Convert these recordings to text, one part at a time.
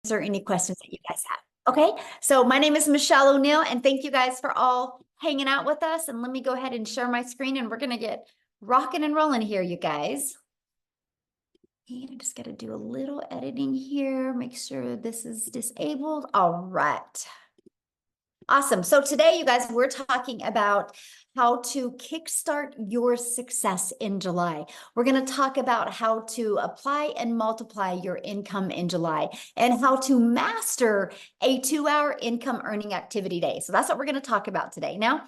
answer any questions that you guys have. Okay, so my name is Michelle O'Neill, and thank you guys for all hanging out with us. And let me go ahead and share my screen, and we're going to get rocking and rolling here, you guys. And I just got to do a little editing here, make sure this is disabled. All right. Awesome. So today, you guys, we're talking about how to kickstart your success in July. We're going to talk about how to apply and multiply your income in July and how to master a 2-hour income earning activity day. So that's what we're going to talk about today. Now,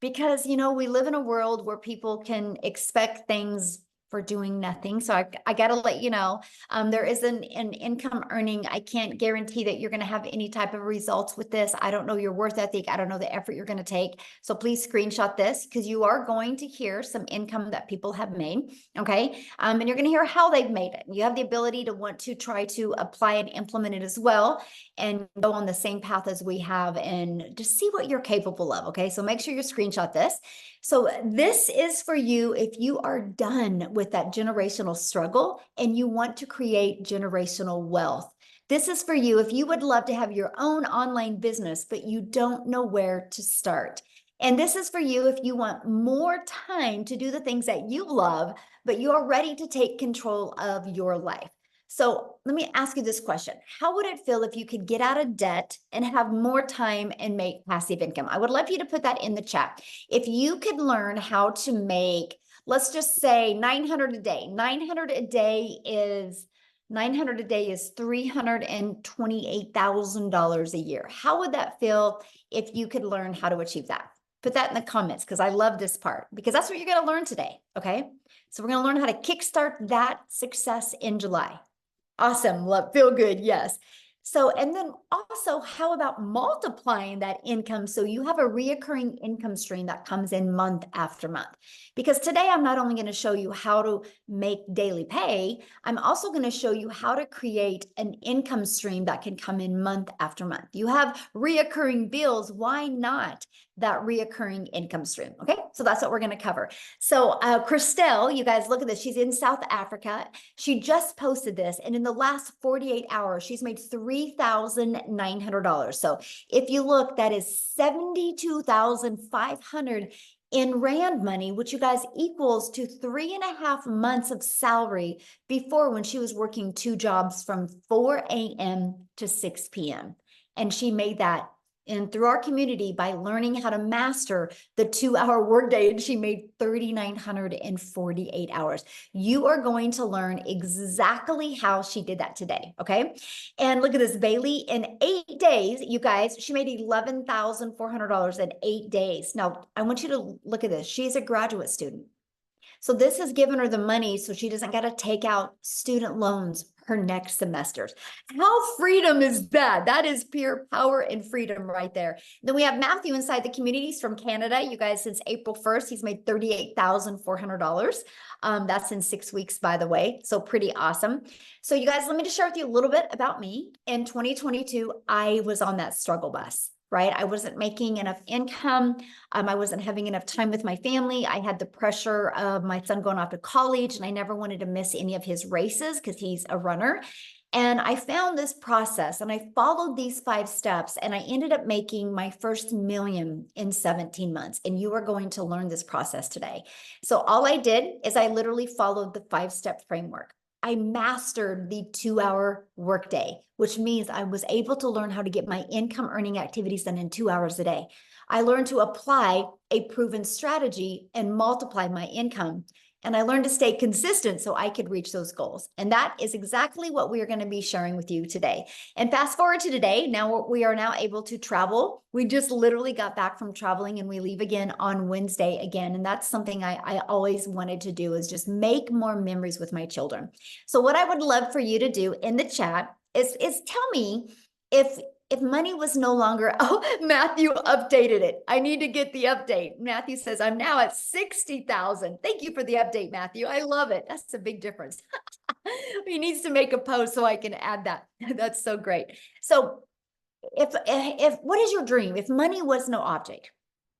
because, you know, we live in a world where people can expect things for doing nothing. So I got to let you know, there is an income earning. I can't guarantee that you're going to have any type of results with this. I don't know your worth ethic. I don't know the effort you're going to take. So please screenshot this because you are going to hear some income that people have made. Okay. And you're going to hear how they've made it. You have the ability to want to try to apply and implement it as well and go on the same path as we have and just see what you're capable of. Okay. So make sure you screenshot this. So this is for you if you are done with that generational struggle and you want to create generational wealth. This is for you if you would love to have your own online business, but you don't know where to start. And this is for you if you want more time to do the things that you love, but you are ready to take control of your life. So let me ask you this question. How would it feel if you could get out of debt and have more time and make passive income? I would love you to put that in the chat. If you could learn how to make, let's just say 900 a day. 900 a day is $328,000 a year. How would that feel if you could learn how to achieve that? Put that in the comments because I love this part because that's what you're going to learn today. Okay. So we're going to learn how to kickstart that success in July. Awesome. Love, feel good. Yes. So, and then also, how about multiplying that income so you have a reoccurring income stream that comes in month after month? Because today I'm not only going to show you how to make daily pay, I'm also going to show you how to create an income stream that can come in month after month. You have reoccurring bills. Why not that reoccurring income stream? Okay, so that's what we're going to cover. So Christelle, you guys look at this. She's in South Africa. She just posted this, and in the last 48 hours, she's made $3,900. So if you look, that is 72,500 in Rand money, which you guys equals to 3.5 months of salary before when she was working 2 jobs from 4 a.m. to 6 p.m. And she made that through our community by learning how to master the 2-hour workday, and she made 3,900 in 48 hours. You are going to learn exactly how she did that today, okay? And look at this, Bailey, in 8 days, you guys, she made $11,400 in 8 days. Now, I want you to look at this. She's a graduate student. So this has given her the money so she doesn't got to take out student loans her next semesters. How freedom is that? That is pure power and freedom right there. Then we have Matthew inside the communities from Canada. You guys, since April 1st, he's made $38,400. That's in 6 weeks, by the way. So pretty awesome. So you guys, let me just share with you a little bit about me. In 2022, I was on that struggle bus. Right? I wasn't making enough income. I wasn't having enough time with my family. I had the pressure of my son going off to college, and I never wanted to miss any of his races because he's a runner. And I found this process and I followed these 5 steps, and I ended up making my first million in 17 months. And you are going to learn this process today. So all I did is I literally followed the 5-step framework. I mastered the 2-hour workday, which means I was able to learn how to get my income earning activities done in 2 hours a day. I learned to apply a proven strategy and multiply my income. And I learned to stay consistent so I could reach those goals. And that is exactly what we are going to be sharing with you today. And fast forward to today, now we are now able to travel. We just literally got back from traveling, and we leave again on Wednesday again. And that's something I always wanted to do, is just make more memories with my children. So what I would love for you to do in the chat is tell me if money was no longer, oh, Matthew updated it. I need to get the update. Matthew says, I'm now at 60,000. Thank you for the update, Matthew. I love it. That's a big difference. He needs to make a post so I can add that. That's so great. So if what is your dream? If money was no object,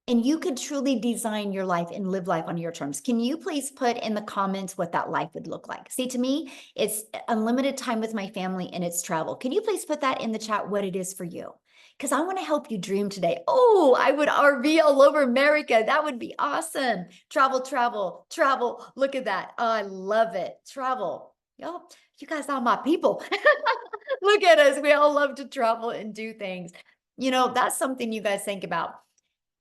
And you could truly design your life and live life on your terms. Can you please put in the comments what that life would look like? See, to me, it's unlimited time with my family and it's travel. Can you please put that in the chat what it is for you? Because I want to help you dream today. Oh, I would RV all over America. That would be awesome. Travel, travel, travel. Look at that. Oh, I love it. Travel. Yo, you guys are my people. Look at us. We all love to travel and do things. You know, that's something you guys think about.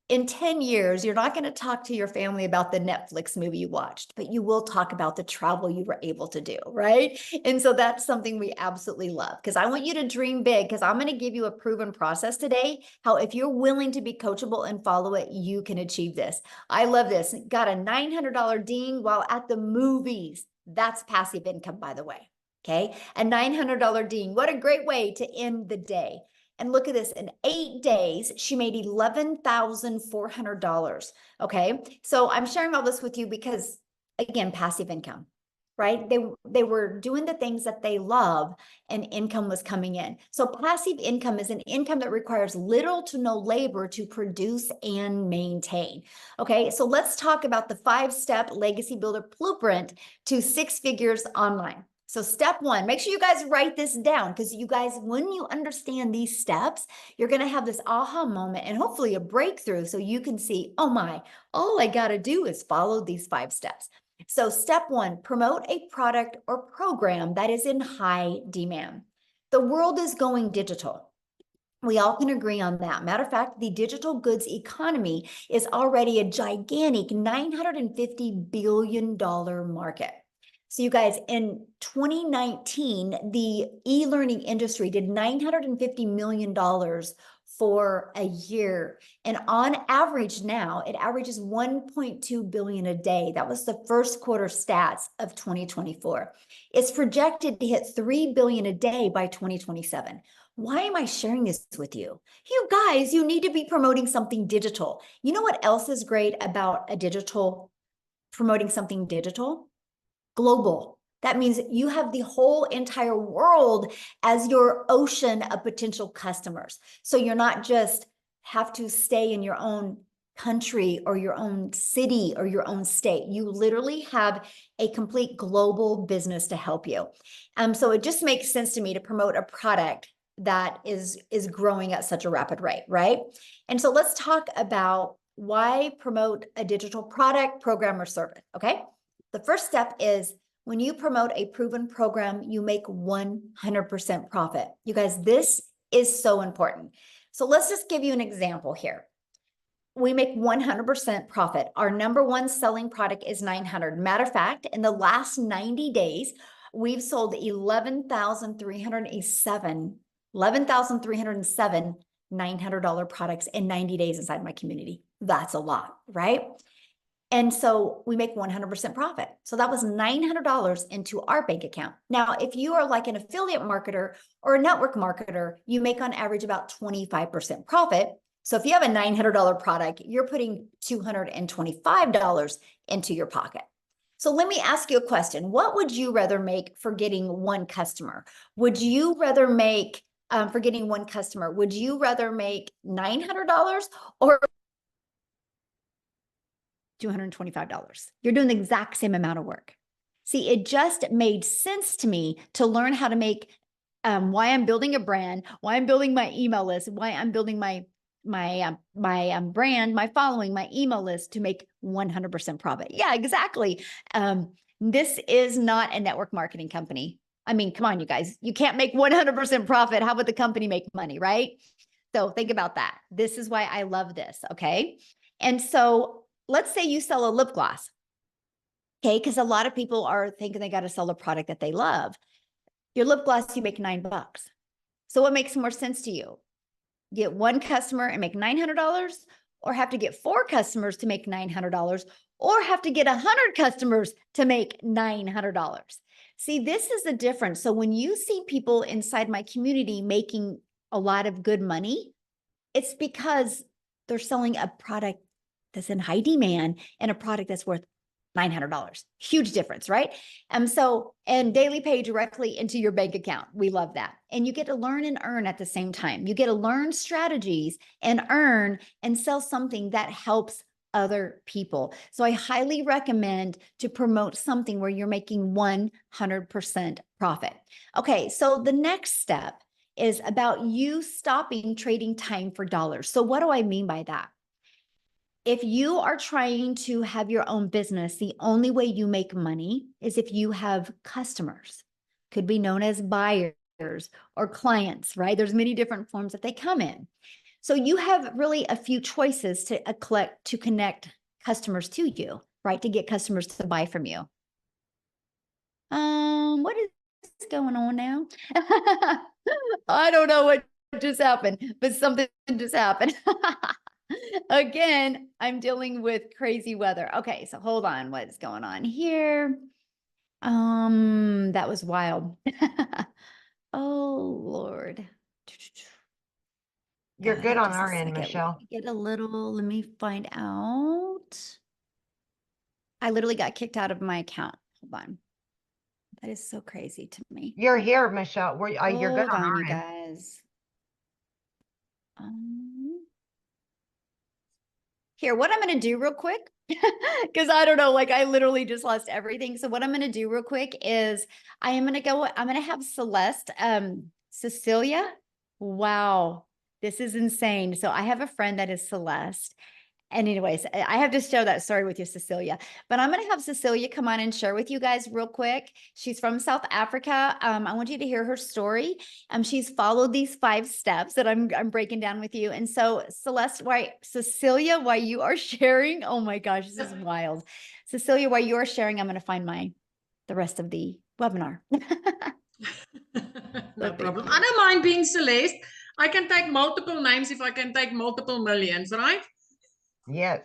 In 10 years, you're not going to talk to your family about the Netflix movie you watched, but you will talk about the travel you were able to do, right? And so that's something we absolutely love, because I want you to dream big, because I'm going to give you a proven process today, how if you're willing to be coachable and follow it, you can achieve this. I love this. Got a $900 ding while at the movies. That's passive income, by the way. Okay. A $900 ding. What a great way to end the day. And look at this, in 8 days, she made $11,400. Okay. So I'm sharing all this with you because, again, passive income, right? They were doing the things that they love and income was coming in. So passive income is an income that requires little to no labor to produce and maintain. Okay. So let's talk about the 5-step legacy builder blueprint to 6 figures online. So step 1, make sure you guys write this down, because you guys, when you understand these steps, you're going to have this aha moment and hopefully a breakthrough, so you can see, oh my, all I got to do is follow these 5 steps. So step 1, promote a product or program that is in high demand. The world is going digital. We all can agree on that. Matter of fact, the digital goods economy is already a gigantic $950 billion market. So you guys, in 2019, the e-learning industry did $950 million for a year. And on average now, it averages 1.2 billion a day. That was the first quarter stats of 2024. It's projected to hit 3 billion a day by 2027. Why am I sharing this with you? You guys, you need to be promoting something digital. You know what else is great about promoting something digital? Global. That means you have the whole entire world as your ocean of potential customers. So you're not just have to stay in your own country or your own city or your own state. You literally have a complete global business to help you. So it just makes sense to me to promote a product that is growing at such a rapid rate, right? And so let's talk about why promote a digital product, program, or service, okay? The first step is, when you promote a proven program, you make 100% profit. You guys, this is so important. So let's just give you an example here. We make 100% profit. Our number one selling product is 900. Matter of fact, in the last 90 days, we've sold 11,307 $900 products in 90 days inside my community. That's a lot, right? And so we make 100% profit. So that was $900 into our bank account. Now, if you are like an affiliate marketer or a network marketer, you make on average about 25% profit. So if you have a $900 product, you're putting $225 into your pocket. So let me ask you a question. What would you rather make for getting one customer? Would you rather make, for getting one customer, would you rather make $900 or $225? You're doing the exact same amount of work. See, it just made sense to me to learn how to make, why I'm building a brand, why I'm building my email list, why I'm building my brand, my following, my email list, to make 100% profit. Yeah, exactly. This is not a network marketing company. I mean, come on, you guys, you can't make 100% profit. How would the company make money, right? So think about that. This is why I love this, okay? And so let's say you sell a lip gloss, okay? Because a lot of people are thinking they got to sell a product that they love. Your lip gloss, you make $9. So what makes more sense to you? Get one customer and make $900, or have to get 4 customers to make $900, or have to get 100 customers to make $900? See, this is the difference. So when you see people inside my community making a lot of good money, it's because they're selling a product that's in high demand and a product that's worth $900. Huge difference, right? And daily pay directly into your bank account. We love that. And you get to learn and earn at the same time. You get to learn strategies and earn and sell something that helps other people. So I highly recommend to promote something where you're making 100% profit. Okay, so the next step is about you stopping trading time for dollars. So what do I mean by that? If you are trying to have your own business, the only way you make money is if you have customers, could be known as buyers or clients, right? There's many different forms that they come in. So you have really a few choices to connect customers to you, right? To get customers to buy from you. What is going on now? I don't know what just happened, but something just happened. Again, I'm dealing with crazy weather. Okay, so hold on, what's going on here? That was wild. Oh Lord. You're God, good on just a our end, second. Michelle. Let me find out. I literally got kicked out of my account. Hold on. That is so crazy to me. You're here, Michelle. You're good Hold on on, our you end. guys. Here, what I'm going to do real quick, because I don't know, like I literally just lost everything. So what I'm going to do real quick is I'm going to have Celeste, Cecilia. Wow, this is insane. So I have a friend that is Celeste. And anyways, I have to share that story with you, Cecilia. But I'm going to have Cecilia come on and share with you guys real quick. She's from South Africa. I want you to hear her story. She's followed these 5 steps that I'm breaking down with you. And so, Cecilia, while you are sharing, oh my gosh, this is wild. Cecilia, while you are sharing, I'm going to find the rest of the webinar. No problem. I don't mind being Celeste. I can take multiple names if I can take multiple millions, right? Yes.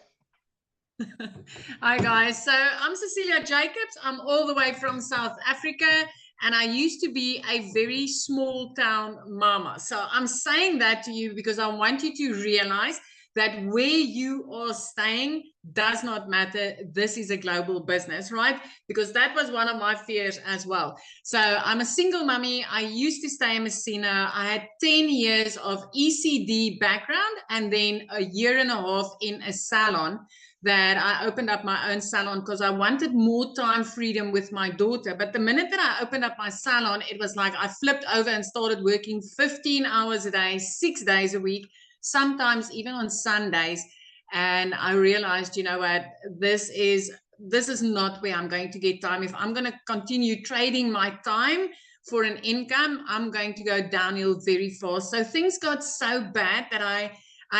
Hi guys, so I'm Cecilia Jacobs. I'm all the way from South Africa, and I used to be a very small town mama. So I'm saying that to you because I want you to realize that where you are staying does not matter. This is a global business, right? Because that was one of my fears as well. So I'm a single mummy. I used to stay in Messina. I had 10 years of ECD background and then a year and a half in a salon that I opened up my own salon because I wanted more time freedom with my daughter. But the minute that I opened up my salon, it was like I flipped over and started working 15 hours a day, 6 days a week, sometimes even on Sundays. And I realized, you know what, this is not where I'm going to get time. If I'm going to continue trading my time for an income, I'm going to go downhill very fast. So things got so bad that I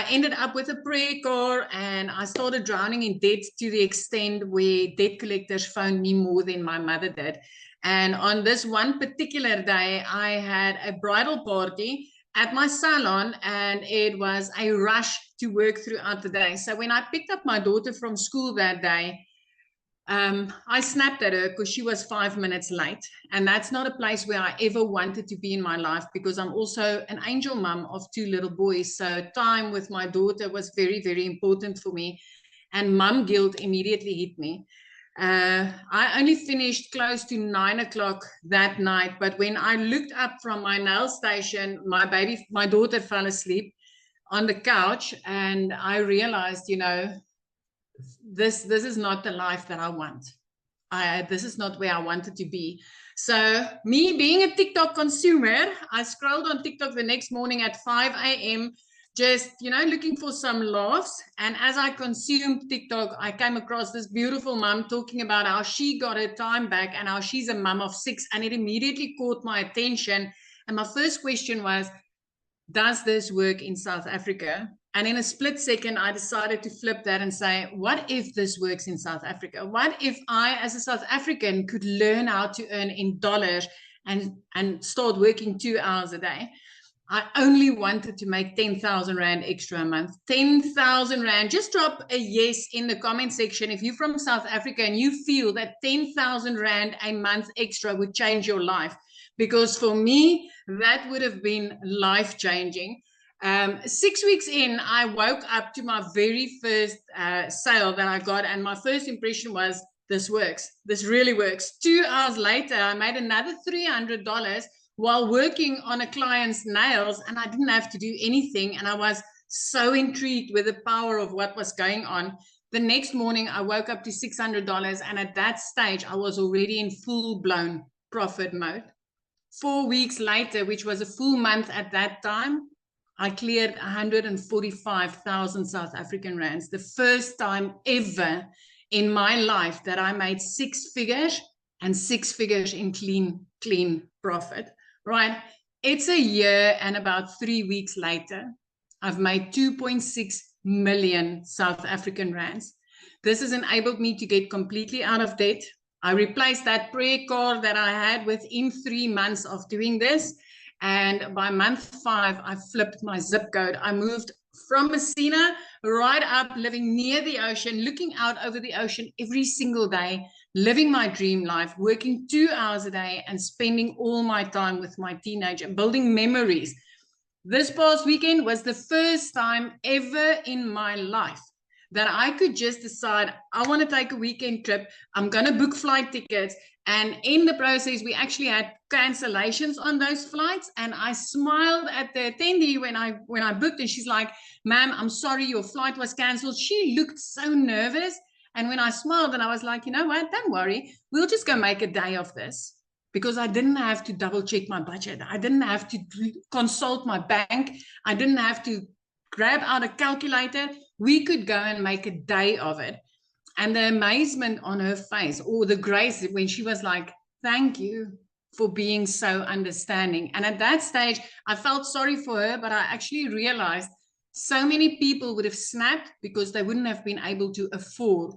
ended up with a prayer car, and I started drowning in debt to the extent where debt collectors phoned me more than my mother did. And on this one particular day, I had a bridal party at my salon, and it was a rush to work throughout the day. So when I picked up my daughter from school that day, I snapped at her because she was 5 minutes late. And that's not a place where I ever wanted to be in my life, because I'm also an angel mom of 2 little boys. So time with my daughter was very, very important for me. And mom guilt immediately hit me. I only finished close to 9 o'clock that night. But when I looked up from my nail station, my daughter fell asleep on the couch. And I realized, you know, this is not the life that I want. This is not where I wanted to be. So me being a TikTok consumer, I scrolled on TikTok the next morning at 5 a.m. just, you know, looking for some laughs. And as I consumed TikTok, I came across this beautiful mom talking about how she got her time back and how she's a mom of 6. And it immediately caught my attention. And my first question was, does this work in South Africa? And in a split second, I decided to flip that and say, what if this works in South Africa? What if I, as a South African, could learn how to earn in dollars and start working 2 hours a day? I only wanted to make 10,000 Rand extra a month. 10,000 Rand. Just drop a yes in the comment section if you're from South Africa and you feel that 10,000 Rand a month extra would change your life. Because for me, that would have been life-changing. 6 weeks in, I woke up to my very first sale that I got, and my first impression was, this works. This really works. 2 hours later, I made another $300 while working on a client's nails, and I didn't have to do anything. And I was so intrigued with the power of what was going on. The next morning, I woke up to $600. And at that stage, I was already in full-blown profit mode. 4 weeks later, which was a full month at that time, I cleared 145,000 South African rands. The first time ever in my life that I made 6 figures, and 6 figures in clean profit, right? It's a year and about 3 weeks later, I've made 2.6 million South African rands. This has enabled me to get completely out of debt. I replaced that prayer card that I had within 3 months of doing this. And by month 5, I flipped my zip code. I moved from Messina right up, living near the ocean, looking out over the ocean every single day, living my dream life, working 2 hours a day and spending all my time with my teenager, building memories. This past weekend was the first time ever in my life that I could just decide, I want to take a weekend trip. I'm going to book flight tickets. And in the process, we actually had cancellations on those flights. And I smiled at the attendee when I booked, and she's like, "Ma'am, I'm sorry, your flight was canceled." She looked so nervous. And when I smiled, and I was like, "You know what? Don't worry. We'll just go make a day of this." Because I didn't have to double check my budget. I didn't have to consult my bank. I didn't have to grab out a calculator. We could go and make a day of it. And the amazement on her face, or the grace when she was like, "Thank you for being so understanding." And at that stage, I felt sorry for her, but I actually realized so many people would have snapped because they wouldn't have been able to afford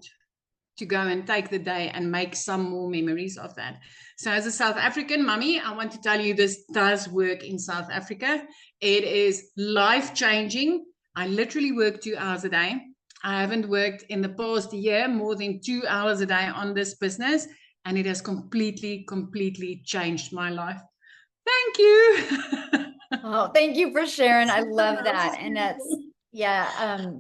to go and take the day and make some more memories of that. So as a South African mummy, I want to tell you this does work in South Africa. It is life-changing. I literally work 2 hours a day. I haven't worked in the past year more than 2 hours a day on this business, and it has completely changed my life. Thank you. Oh, thank you for sharing. I love that. And that's, yeah,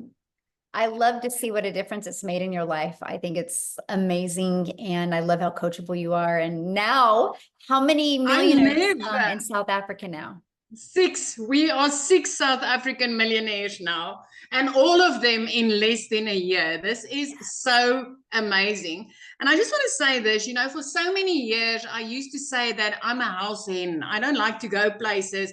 I love to see what a difference it's made in your life. I think it's amazing. And I love how coachable you are. And now, how many millionaires in South Africa now? 6. We are 6 South African millionaires now, and all of them in less than a year. This is so amazing. And I just want to say this, you know, for so many years, I used to say that I'm a house hen. I don't like to go places,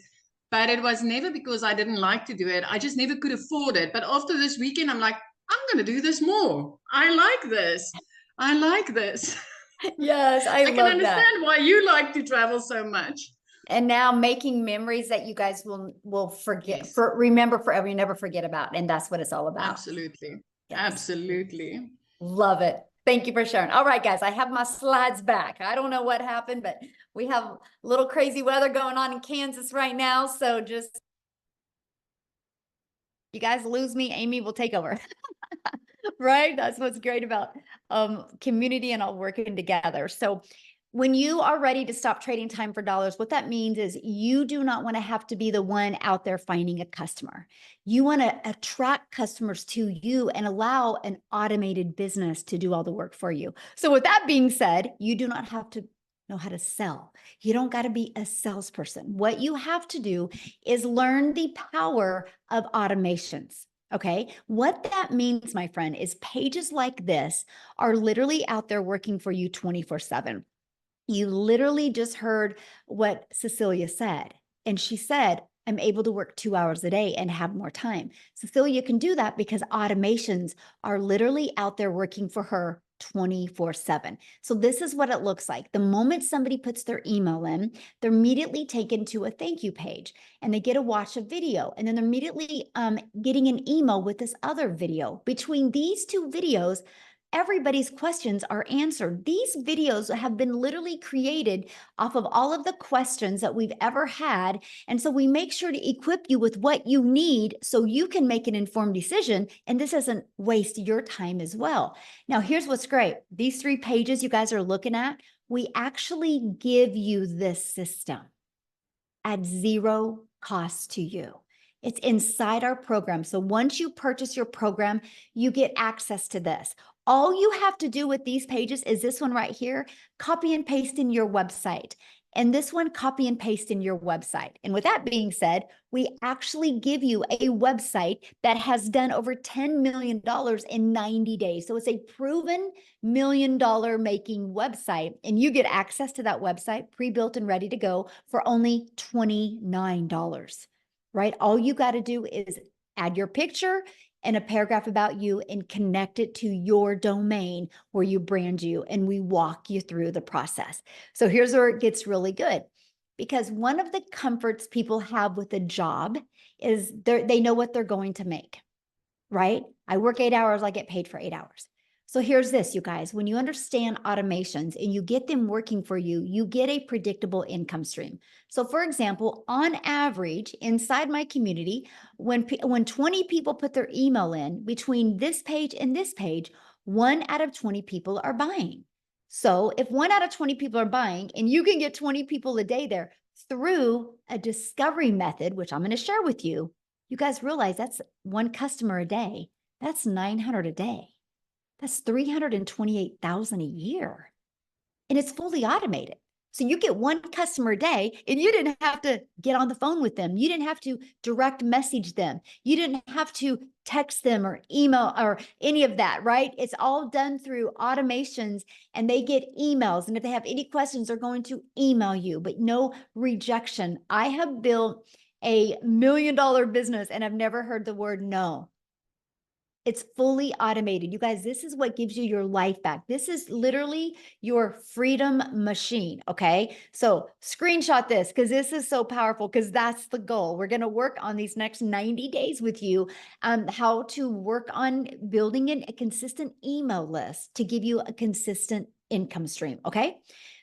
but it was never because I didn't like to do it. I just never could afford it. But after this weekend, I'm like, I'm going to do this more. I like this. I like this. Yes, I can love understand that. why you like to travel so much. And now making memories that you guys will forget, Yes. remember forever, you never forget about. And that's what it's all about. Absolutely. Yes. Absolutely. Love it. Thank you for sharing. All right, guys, I have my slides back. I don't know what happened, but we have a little crazy weather going on in Kansas right now. So just, you guys lose me, Amy will take over. Right? That's what's great about community and all working together. So when you are ready to stop trading time for dollars, what that means is you do not want to have to be the one out there finding a customer. You want to attract customers to you and allow an automated business to do all the work for you. So with that being said, you do not have to know how to sell. You don't got to be a salesperson. What you have to do is learn the power of automations. Okay. What that means, my friend, is pages like this are literally out there working for you 24/7. You literally just heard what Cecilia said. And she said, I'm able to work 2 hours a day and have more time. Cecilia can do that because automations are literally out there working for her 24/7. So this is what it looks like. The moment somebody puts their email in, they're immediately taken to a thank you page and they get to watch a video. And then they're immediately getting an email with this other video. Between these 2 videos, everybody's questions are answered. These videos have been literally created off of all of the questions that we've ever had. And so we make sure to equip you with what you need so you can make an informed decision. And this doesn't waste your time as well. Now, here's what's great. These 3 pages you guys are looking at, we actually give you this system at 0 cost to you. It's inside our program. So once you purchase your program, you get access to this. All you have to do with these pages is this one right here, copy and paste in your website. And this one, copy and paste in your website. And with that being said, we actually give you a website that has done over $10 million in 90 days. So it's a proven $1 million making website. And you get access to that website pre-built and ready to go for only $29, right? All you got to do is add your picture and a paragraph about you and connect it to your domain where you brand you, and we walk you through the process. So here's where it gets really good, because one of the comforts people have with a job is they know what they're going to make, right? I work 8 hours, I get paid for 8 hours. So here's this, you guys, when you understand automations and you get them working for you, you get a predictable income stream. So for example, on average, inside my community, when 20 people put their email in between this page and this page, 1 out of 20 people are buying. So if 1 out of 20 people are buying and you can get 20 people a day there through a discovery method, which I'm going to share with you, you guys realize that's 1 customer a day. That's 900 a day. That's 328,000 a year. And it's fully automated. So you get 1 customer a day and you didn't have to get on the phone with them. You didn't have to direct message them. You didn't have to text them or email or any of that, right? It's all done through automations, and they get emails. And if they have any questions, they're going to email you, but no rejection. I have built a $1 million business and I've never heard the word no. It's fully automated. You guys, this is what gives you your life back. This is literally your freedom machine, okay? So screenshot this because this is so powerful, because that's the goal. We're going to work on these next 90 days with you, how to work on building a consistent email list to give you a consistent income stream, okay?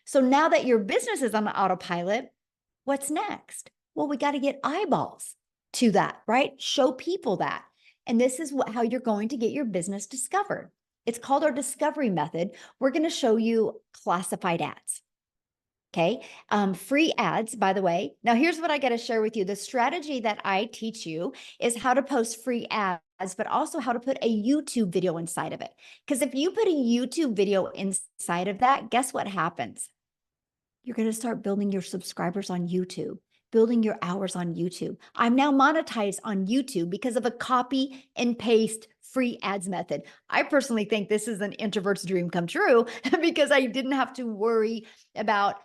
So now that your business is on autopilot, what's next? Well, we got to get eyeballs to that, right? Show people that. And this is how you're going to get your business discovered. It's called our discovery method. We're going to show you classified ads. Okay. Free ads, by the way. Now, here's what I got to share with you. The strategy that I teach you is how to post free ads, but also how to put a YouTube video inside of it. Because if you put a YouTube video inside of that, guess what happens? You're going to start building your subscribers on YouTube, building your hours on YouTube. I'm now monetized on YouTube because of a copy and paste free ads method. I personally think this is an introvert's dream come true because I didn't have to worry about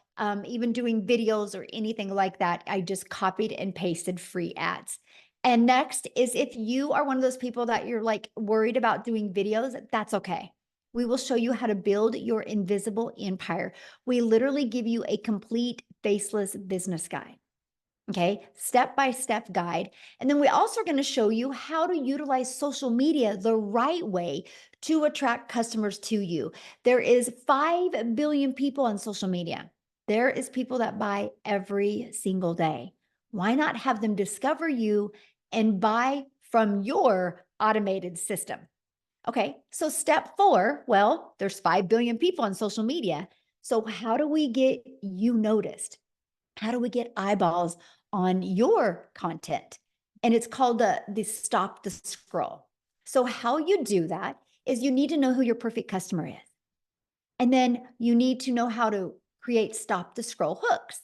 even doing videos or anything like that. I just copied and pasted free ads. And next is, if you are one of those people that you're like worried about doing videos, that's okay. We will show you how to build your invisible empire. We literally give you a complete faceless business guide. Okay, step-by-step guide. And then we also are going to show you how to utilize social media the right way to attract customers to you. There is 5 billion people on social media. There is people that buy every single day. Why not have them discover you and buy from your automated system? Okay, so step 4, well, there's 5 billion people on social media. So how do we get you noticed? How do we get eyeballs on your content? And it's called the stop the scroll. So how you do that is you need to know who your perfect customer is. And then you need to know how to create stop the scroll hooks.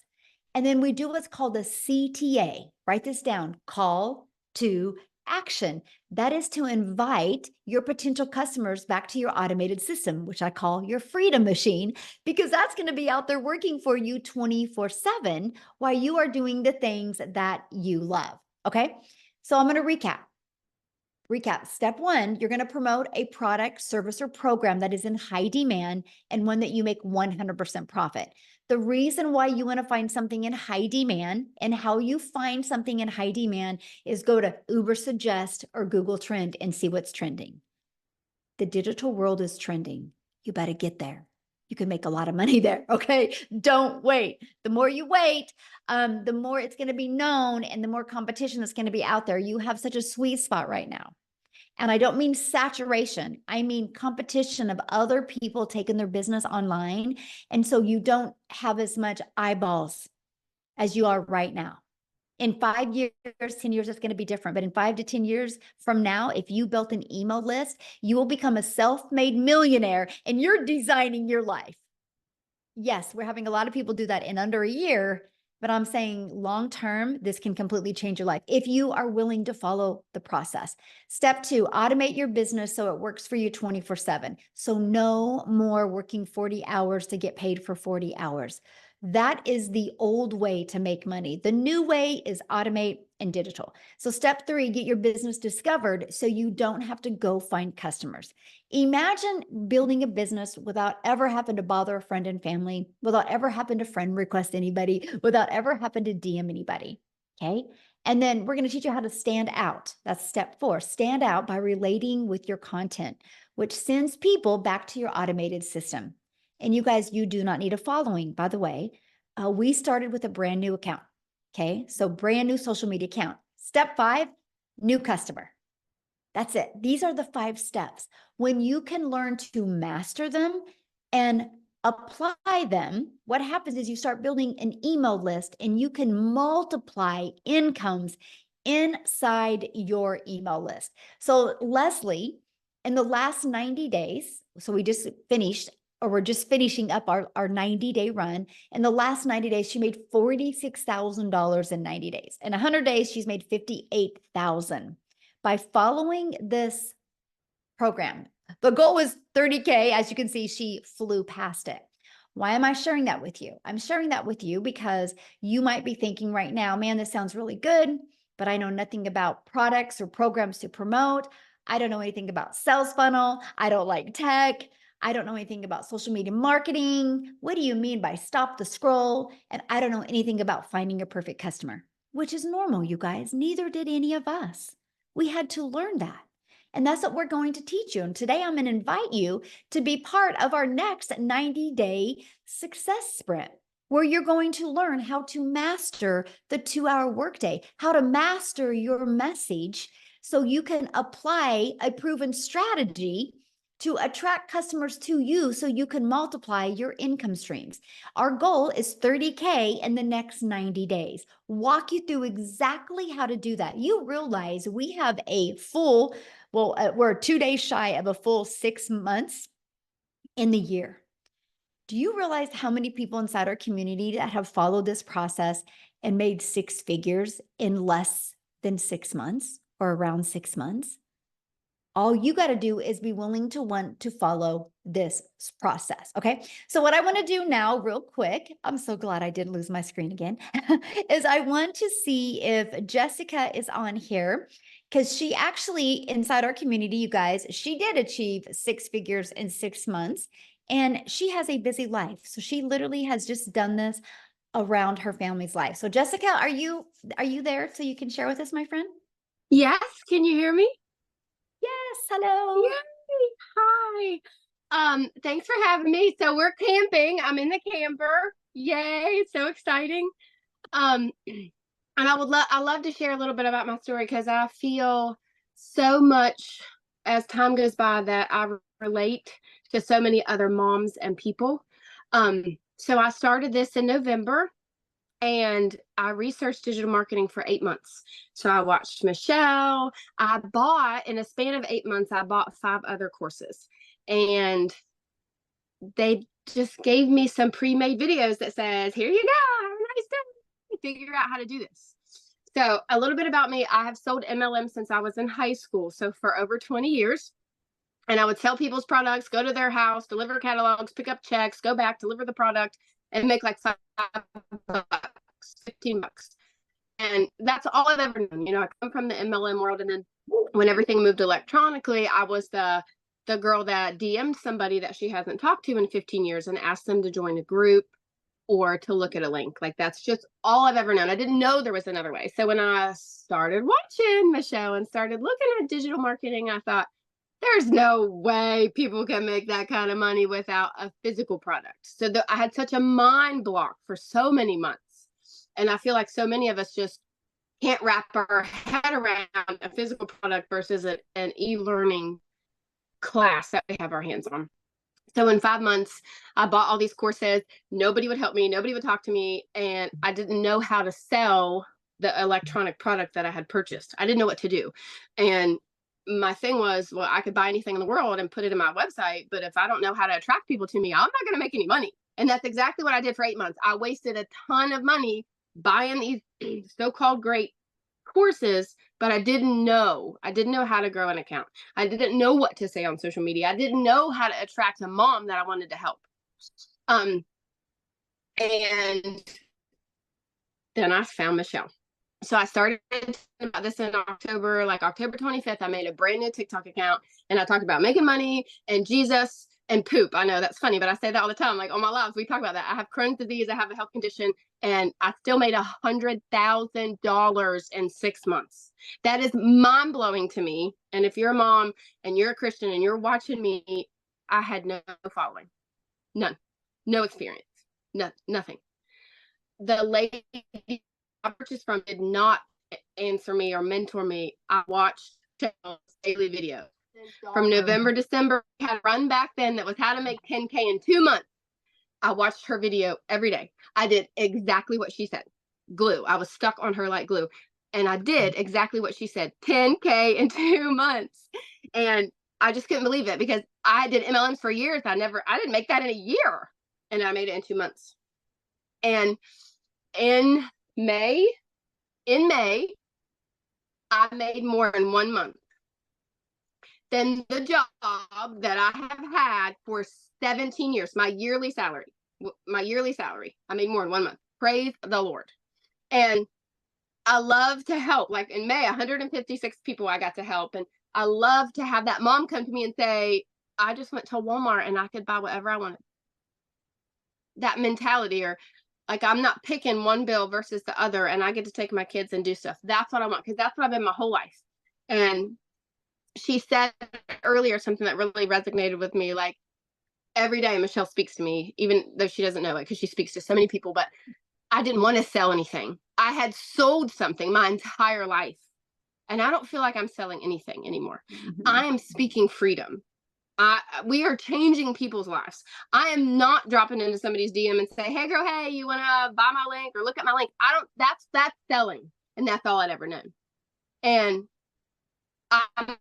And then we do what's called a CTA. Write this down: call to action. That is to invite your potential customers back to your automated system, which I call your freedom machine, because that's going to be out there working for you 24/7 while you are doing the things that you love. Okay. So I'm going to recap. Step 1, you're going to promote a product, service, or program that is in high demand and one that you make 100% profit. The reason why you want to find something in high demand and how you find something in high demand is go to Uber Suggest or Google Trend and see what's trending. The digital world is trending. You better get there. You can make a lot of money there. Okay. Don't wait. The more you wait, the more it's going to be known and the more competition that's going to be out there. You have such a sweet spot right now. And I don't mean saturation. I mean competition of other people taking their business online. And so you don't have as much eyeballs as you are right now. In 5 years, 10 years, it's going to be different. But in 5 to 10 years from now, if you built an email list, you will become a self-made millionaire and you're designing your life. Yes, we're having a lot of people do that in under a year, but I'm saying long term, this can completely change your life if you are willing to follow the process. Step 2, automate your business so it works for you 24/7. So no more working 40 hours to get paid for 40 hours. That is the old way to make money. The new way is automate and digital. So step 3, get your business discovered so you don't have to go find customers. Imagine building a business without ever having to bother a friend and family, without ever having to friend request anybody, without ever having to DM anybody. Okay. And then we're going to teach you how to stand out. That's step 4. Stand out by relating with your content, which sends people back to your automated system. And you guys, you do not need a following, by the way. We started with a brand new account. Okay. So brand new social media account. Step 5, new customer. That's it. These are the 5 steps. When you can learn to master them and apply them, what happens is you start building an email list and you can multiply incomes inside your email list. So Leslie, in the last 90 days, so we just finished, or we're just finishing up our 90-day run. In the last 90 days, she made $46,000 in 90 days. In 100 days, she's made $58,000. By following this program. The goal was 30K. As you can see, she flew past it. Why am I sharing that with you? I'm sharing that with you because you might be thinking right now, man, this sounds really good, but I know nothing about products or programs to promote. I don't know anything about sales funnel. I don't like tech. I don't know anything about social media marketing. What do you mean by stop the scroll? And I don't know anything about finding a perfect customer, which is normal, you guys. Neither did any of us. We had to learn that. And that's what we're going to teach you. And today I'm going to invite you to be part of our next 90-day success sprint, where you're going to learn how to master the 2-hour workday, how to master your message so you can apply a proven strategy to attract customers to you so you can multiply your income streams. Our goal is 30K in the next 90 days. Walk you through exactly how to do that. You realize we have a full, we're 2 days shy of a full 6 months in the year. Do you realize how many people inside our community that have followed this process and made 6 figures in less than 6 months or around 6 months? All you got to do is be willing to want to follow this process. Okay. So what I want to do now real quick, I'm so glad I didn't lose my screen again, is I want to see if Jessica is on here, because she actually, inside our community, you guys, she did achieve 6 figures in 6 months and she has a busy life. So she literally has just done this around her family's life. So Jessica, are you there so you can share with us, my friend? Yes, can you hear me? Yes, hello. Yay. Hi. Thanks for having me. So we're camping. I'm in the camper. Yay, so exciting. And I love to share a little bit about my story because I feel so much as time goes by that I relate to so many other moms and people. So I started this in November. And I researched digital marketing for 8 months. So I watched Michelle. I bought, in a span of 8 months, I bought 5 other courses. And they just gave me some pre-made videos that says, here you go, have a nice day. Figure out how to do this. So a little bit about me. I have sold MLM since I was in high school. So for over 20 years. And I would sell people's products, go to their house, deliver catalogs, pick up checks, go back, deliver the product, and make like $5, $15. And that's all I've ever known. You know, I come from the MLM world. And then when everything moved electronically, I was the girl that DM'd somebody that she hasn't talked to in 15 years and asked them to join a group or to look at a link. Like, that's just all I've ever known. I didn't know there was another way. So when I started watching Michelle and started looking at digital marketing, I thought, there's no way people can make that kind of money without a physical product. So I had such a mind block for so many months. And I feel like so many of us just can't wrap our head around a physical product versus an e-learning class that we have our hands on. So in 5 months, I bought all these courses. Nobody would help me. Nobody would talk to me. And I didn't know how to sell the electronic product that I had purchased. I didn't know what to do. And my thing was, well, I could buy anything in the world and put it in my website, but if I don't know how to attract people to me, I'm not going to make any money. And that's exactly what I did for 8 months. I wasted a ton of money buying these so-called great courses, but I didn't know how to grow an account. I didn't know what to say on social media. I didn't know how to attract a mom that I wanted to help. And then I found Michelle. So I started about this in October, like October 25th, I made a brand new TikTok account and I talked about making money and Jesus and poop. I know that's funny, but I say that all the time. Like on my lives, we talk about that. I have Crohn's disease. I have a health condition, and I still made $100,000 in 6 months. That is mind blowing to me. And if you're a mom and you're a Christian and you're watching me, I had no following, none, no experience, nothing. The lady I purchased from did not answer me or mentor me. I watched daily videos from November, December. We had a run back then that was how to make 10K in 2 months. I watched her video every day. I did exactly what she said. Glue. I was stuck on her like glue. And I did exactly what she said. 10K in 2 months. And I just couldn't believe it because I did MLMs for years. I didn't make that in a year. And I made it in 2 months. And in May, I made more in 1 month than the job that I have had for 17 years. My yearly salary, I made more in 1 month. Praise the Lord. And I love to help. Like in May, 156 people I got to help. And I love to have that mom come to me and say, I just went to Walmart and I could buy whatever I wanted. That mentality, or like I'm not picking one bill versus the other and I get to take my kids and do stuff. That's what I want, because that's what I've been my whole life. And she said earlier something that really resonated with me. Like every day Michelle speaks to me, even though she doesn't know it because she speaks to so many people, but I didn't want to sell anything. I had sold something my entire life and I don't feel like I'm selling anything anymore. I am speaking freedom. We are changing people's lives. I am not dropping into somebody's DM and say, hey girl, hey, you want to buy my link or look at my link? That's selling. And that's all I'd ever known. And I'm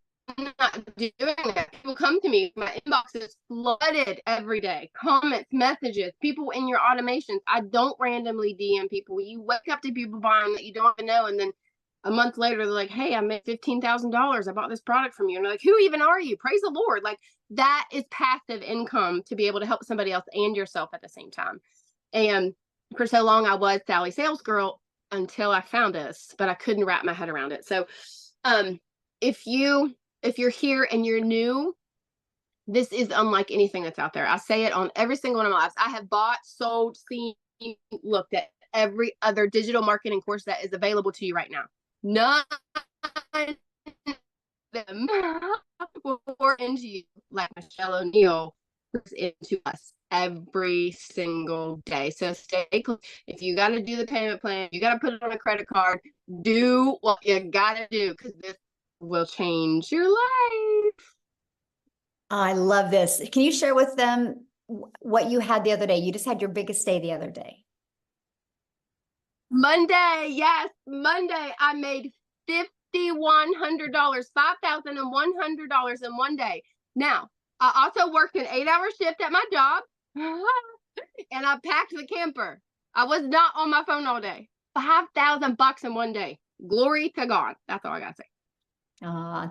not doing that. People come to me, my inbox is flooded every day. Comments, messages, people in your automations. I don't randomly DM people. You wake up to people buying that you don't even know, and then a month later, they're like, hey, I made $15,000. I bought this product from you. And they're like, who even are you? Praise the Lord. Like that is passive income to be able to help somebody else and yourself at the same time. And for so long, I was Sally Sales Girl until I found this, but I couldn't wrap my head around it. So if you're here and you're new, this is unlike anything that's out there. I say it on every single one of my lives. I have bought, sold, seen, looked at every other digital marketing course that is available to you right now. None of them will pour into you like Michelle O'Neill puts into us every single day. So stay close. If you got to do the payment plan, you got to put it on a credit card, do what you got to do, because this will change your life. I love this. Can you share with them what you had the other day? You just had your biggest day the other day. Monday, yes, Monday, I made $5,100, $5,100 in 1 day. Now, I also worked an 8-hour shift at my job, and I packed the camper. I was not on my phone all day. $5,000 in 1 day. Glory to God. That's all I gotta say.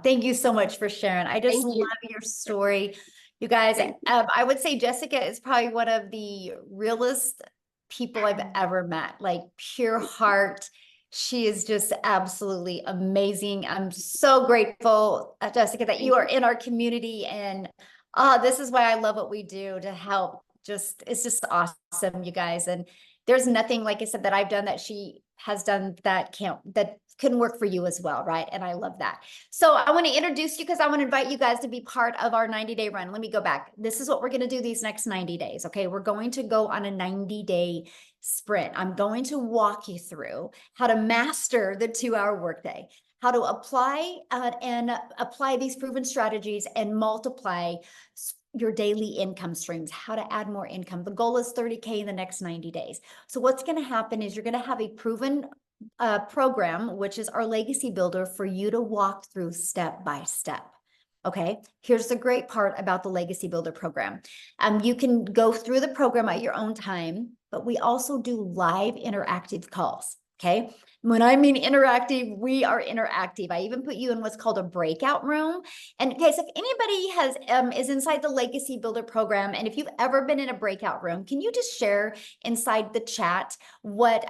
Thank you so much for sharing. I just love your story. You guys, I would say Jessica is probably one of the realest people I've ever met, like pure heart. She is just absolutely amazing. I'm so grateful, Jessica, that you are in our community. And this is why I love what we do to help. It's just awesome, you guys. And there's nothing, like I said, that I've done that she has done that couldn't work for you as well, right? And I love that. So I want to introduce you because I want to invite you guys to be part of our 90-day run. Let me go back. This is what we're going to do these next 90 days. Okay. We're going to go on a 90-day sprint. I'm going to walk you through how to master the 2-hour workday, how to apply these proven strategies and multiply your daily income streams, how to add more income. The goal is 30K in the next 90 days. So what's going to happen is you're going to have a proven program, which is our legacy builder for you to walk through step by step. Okay, here's the great part about the Legacy Builder program. You can go through the program at your own time, but we also do live interactive calls. Okay, when I mean interactive, we are interactive. I even put you in what's called a breakout room. And in case if anybody has is inside the Legacy Builder program, and if you've ever been in a breakout room, can you just share inside the chat what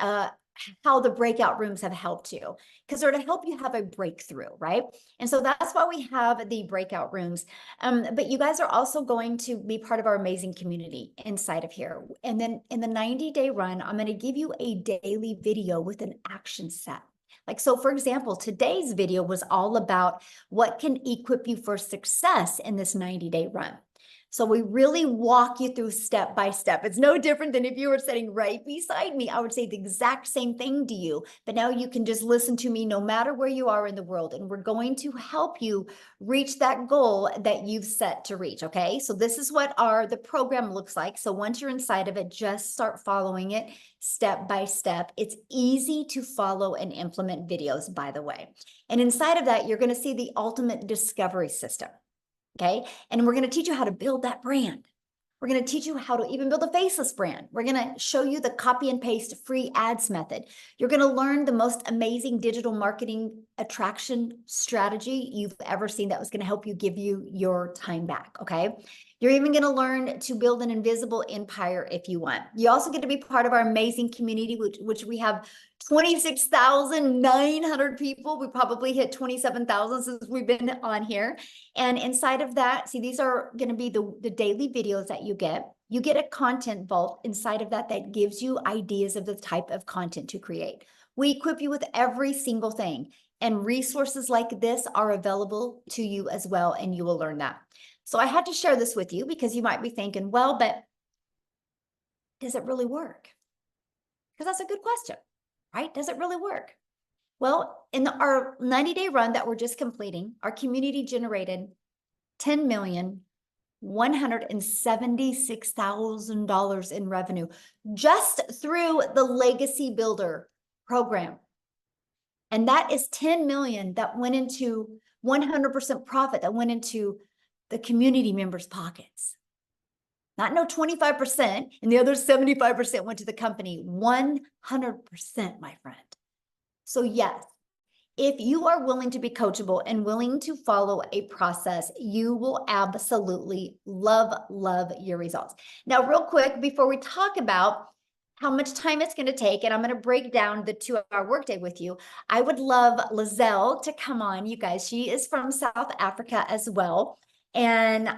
how the breakout rooms have helped you, because they're to help you have a breakthrough, right? And so that's why we have the breakout rooms. But you guys are also going to be part of our amazing community inside of here. And then in the 90-day run, I'm going to give you a daily video with an action set. Like, so for example, today's video was all about what can equip you for success in this 90-day run. So we really walk you through step by step. It's no different than if you were sitting right beside me. I would say the exact same thing to you, but now you can just listen to me no matter where you are in the world. And we're going to help you reach that goal that you've set to reach. Okay. So this is what the program looks like. So once you're inside of it, just start following it step by step. It's easy to follow and implement videos, by the way. And inside of that, you're going to see the ultimate discovery system. Okay. And we're going to teach you how to build that brand. We're going to teach you how to even build a faceless brand. We're going to show you the copy and paste free ads method. You're going to learn the most amazing digital marketing attraction strategy you've ever seen that was going to help you give you your time back. Okay. You're even going to learn to build an invisible empire if you want. You also get to be part of our amazing community, which we have 26,900 people. We probably hit 27,000 since we've been on here. And inside of that, see, these are going to be the daily videos that you get. You get a content vault inside of that gives you ideas of the type of content to create. We equip you with every single thing, and resources like this are available to you as well, and you will learn that. So I had to share this with you because you might be thinking, well, but does it really work? Because that's a good question, right? Does it really work? Well, in our 90-day run that we're just completing, our community generated $10,176,000 in revenue just through the Legacy Builder program. And that is 10 million that went into 100% profit that went into the community members' pockets. Not no 25%, and the other 75% went to the company. 100%, my friend. So yes, if you are willing to be coachable and willing to follow a process, you will absolutely love your results. Now, real quick, before we talk about how much time it's going to take, and I'm going to break down the 2-hour workday with you, I would love Lizelle to come on, you guys. She is from South Africa as well. And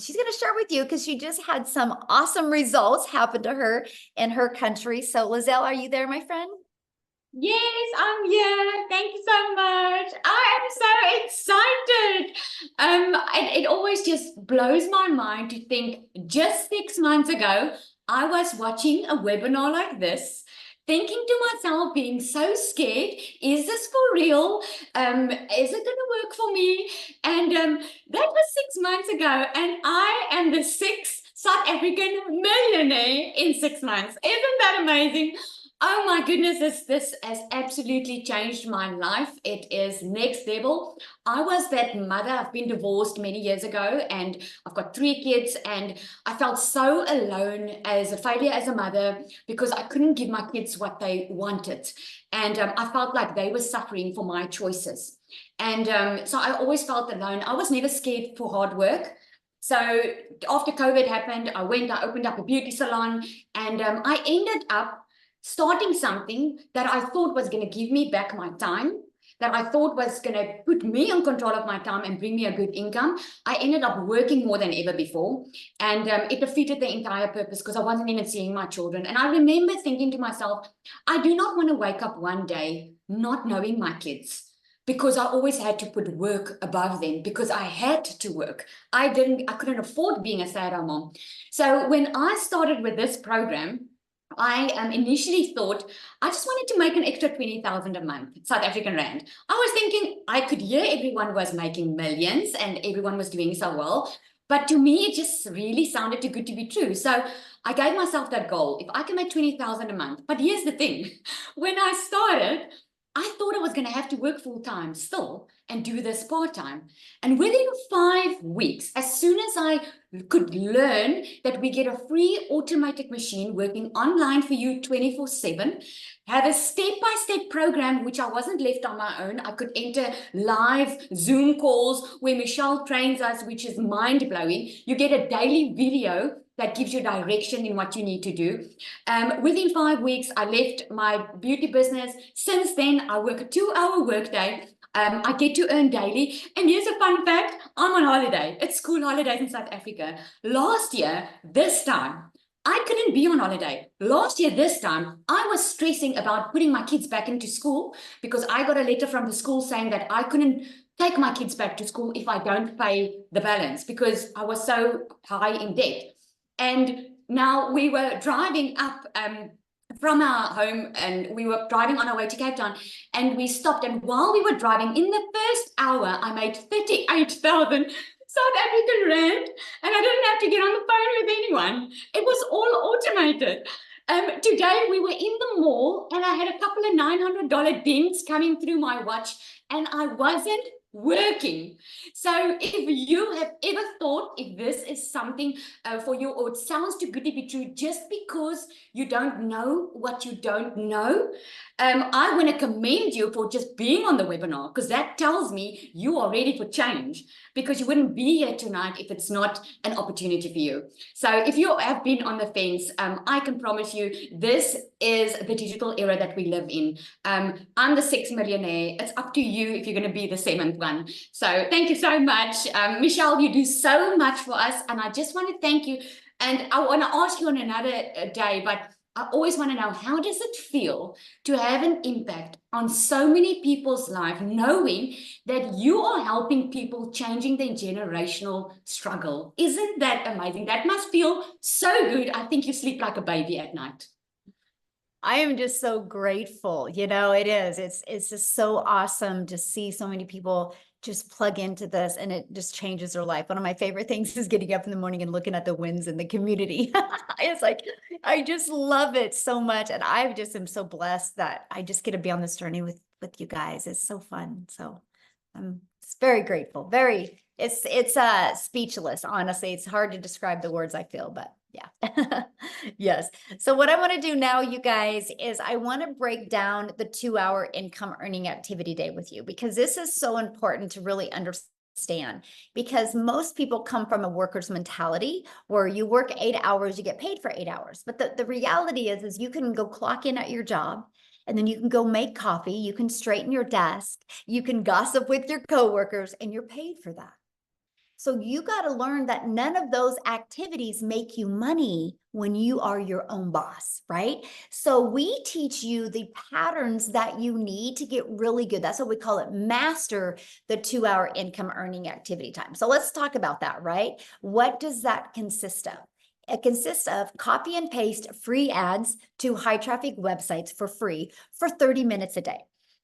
she's going to share with you because she just had some awesome results happen to her in her country. So Lizelle, are you there, my friend? Yes, I'm here. Thank you so much. I am so excited. It always just blows my mind to think just 6 months ago, I was watching a webinar like this, thinking to myself, being so scared, is this for real? Is it going to work for me? And that was 6 months ago, and I am the 6th South African millionaire in 6 months. Isn't that amazing? Oh my goodness, this has absolutely changed my life. It is next level. I was that mother. I've been divorced many years ago, and I've got 3 kids, and I felt so alone as a failure as a mother because I couldn't give my kids what they wanted. And I felt like they were suffering for my choices. And so I always felt alone. I was never scared for hard work. So after COVID happened, I opened up a beauty salon, and I ended up starting something that I thought was going to give me back my time, that I thought was going to put me in control of my time and bring me a good income. I ended up working more than ever before, and it defeated the entire purpose because I wasn't even seeing my children. And I remember thinking to myself, I do not want to wake up one day not knowing my kids, because I always had to put work above them because I had to work. I couldn't afford being a stay-at-home mom. So when I started with this program, I initially thought I just wanted to make an extra 20,000 a month, South African rand. I was thinking I could hear everyone was making millions and everyone was doing so well, But to me, it just really sounded too good to be true. So I gave myself that goal. If I can make 20,000 a month. But here's the thing. When I started, I thought I was going to have to work full time still and do this part time. And within 5 weeks, as soon as I could learn that we get a free automated machine working online for you 24/7, have a step-by-step program, which I wasn't left on my own. I could enter live Zoom calls where Michelle trains us, which is mind-blowing. You get a daily video that gives you direction in what you need to do. Within 5 weeks, I left my beauty business. Since then, I work a 2-hour workday. I get to earn daily. And here's a fun fact. I'm on holiday. It's school holidays in South Africa. Last year, this time, I couldn't be on holiday. Last year, this time, I was stressing about putting my kids back into school because I got a letter from the school saying that I couldn't take my kids back to school if I don't pay the balance because I was so high in debt. And now we were driving up from our home and we were driving on our way to Cape Town and we stopped. And while we were driving, in the first hour, I made 38,000 South African rand, and I didn't have to get on the phone with anyone. It was all automated. Today we were in the mall and I had a couple of $900 dings coming through my watch and I wasn't working. So if you have ever thought if this is something for you or it sounds too good to be true just because you don't know what you don't know, I want to commend you for just being on the webinar because that tells me you are ready for change because you wouldn't be here tonight if it's not an opportunity for you. So if you have been on the fence, I can promise you this is the digital era that we live in. I'm the 6th millionaire. It's up to you if you're going to be the 7th one. So thank you so much. Michelle, you do so much for us. And I just want to thank you. And I want to ask you on another day, but I always want to know, how does it feel to have an impact on so many people's life, knowing that you are helping people changing their generational struggle? Isn't that amazing? That must feel so good. I think you sleep like a baby at night. I am just so grateful. You know, it is. It's just so awesome to see so many people just plug into this and it just changes their life. One of my favorite things is getting up in the morning and looking at the wins in the community. It's like, I just love it so much. And I just am so blessed that I just get to be on this journey with you guys. It's so fun. So I'm very grateful. It's speechless, honestly. It's hard to describe the words I feel, but yeah. Yes. So what I want to do now, you guys, is I want to break down the 2-hour income earning activity day with you, because this is so important to really understand, because most people come from a worker's mentality where you work 8 hours, you get paid for 8 hours. But the reality is you can go clock in at your job, and then you can go make coffee, you can straighten your desk, you can gossip with your coworkers, and you're paid for that. So you got to learn that none of those activities make you money when you are your own boss, right? So we teach you the patterns that you need to get really good. That's what we call it, master the 2-hour income earning activity time. So let's talk about that, right? What does that consist of? It consists of copy and paste free ads to high traffic websites for free for 30 minutes a day.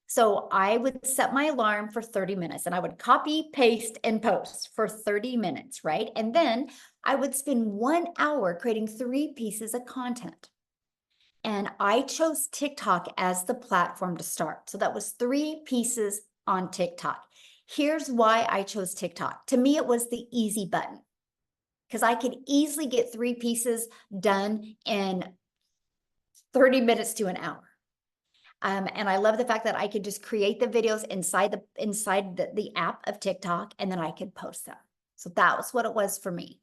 So I would set my alarm for 30 minutes and I would copy, paste, and post for 30 minutes, right? And then I would spend 1 hour creating 3 pieces of content. And I chose TikTok as the platform to start. So that was 3 pieces on TikTok. Here's why I chose TikTok. To me, it was the easy button, because I could easily get 3 pieces done in 30 minutes to an hour. And I love the fact that I could just create the videos inside the app of TikTok, and then I could post them. So that was what it was for me.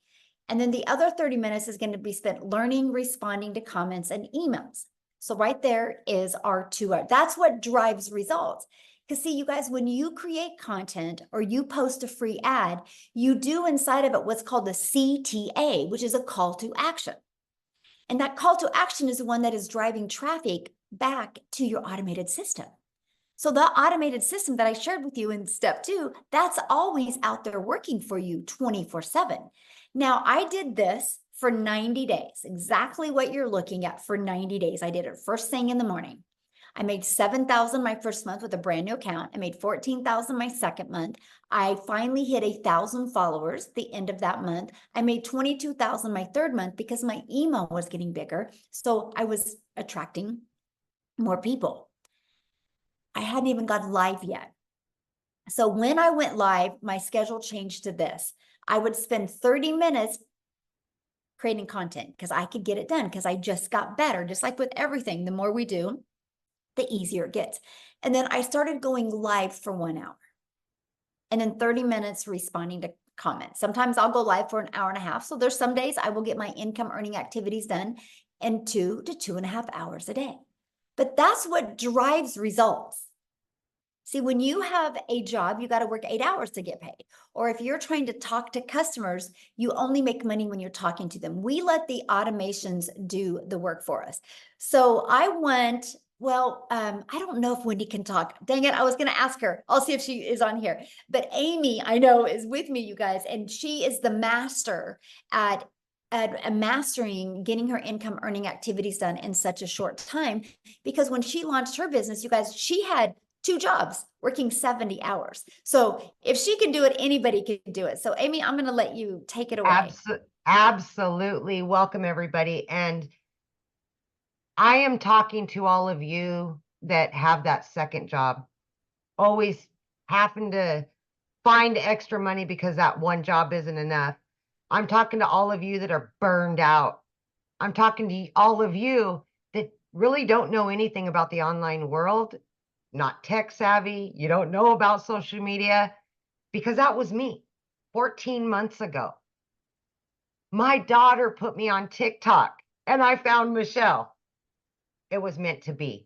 And then the other 30 minutes is going to be spent learning, responding to comments and emails. So right there is our 2 hours. That's what drives results. Because see, you guys, when you create content or you post a free ad, you do inside of it what's called the CTA, which is a call to action. And that call to action is the one that is driving traffic back to your automated system. So the automated system that I shared with you in step 2, that's always out there working for you 24/7. Now, I did this for 90 days, exactly what you're looking at for 90 days. I did it first thing in the morning. I made 7,000 my first month with a brand new account. I made 14,000 my second month. I finally hit 1,000 followers the end of that month. I made 22,000 my third month because my email was getting bigger. So I was attracting more people. I hadn't even got live yet. So when I went live, my schedule changed to this. I would spend 30 minutes creating content because I could get it done because I just got better. Just like with everything, the more we do, the easier it gets. And then I started going live for 1 hour and then 30 minutes responding to comments. Sometimes I'll go live for an hour and a half. So there's some days I will get my income earning activities done in 2 to 2.5 hours a day. But that's what drives results. See, when you have a job, you got to work 8 hours to get paid. Or if you're trying to talk to customers, you only make money when you're talking to them. We let the automations do the work for us. So I went, I don't know if Wendy can talk. Dang it, I was going to ask her. I'll see if she is on here. But Amy, I know, is with me, you guys, and she is the master at mastering getting her income earning activities done in such a short time. Because when she launched her business, you guys, she had 2 jobs working 70 hours. So if she can do it, anybody can do it. So Amy, I'm going to let you take it away. Absolutely. Welcome, everybody. And I am talking to all of you that have that second job, always having to find extra money because that one job isn't enough. I'm talking to all of you that are burned out. I'm talking to all of you that really don't know anything about the online world, not tech savvy, you don't know about social media, because that was me 14 months ago. My daughter put me on TikTok and I found Michelle. It was meant to be.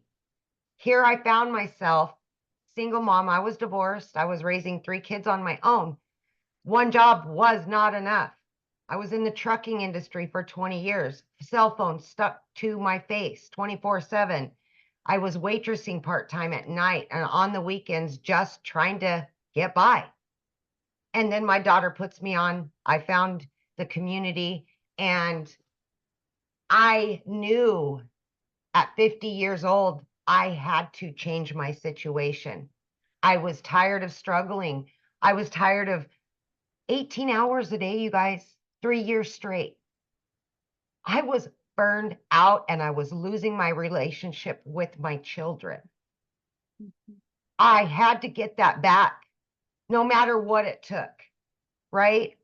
Here I found myself, single mom. I was divorced. I was raising 3 kids on my own. One job was not enough. I was in the trucking industry for 20 years, cell phone stuck to my face 24/7. I was waitressing part-time at night and on the weekends, just trying to get by. And then my daughter puts me on. I found the community, and I knew at 50 years old, I had to change my situation. I was tired of struggling. I was tired of 18 hours a day, you guys, 3 years straight. I was burned out and I was losing my relationship with my children. I had to get that back, no matter what it took, right?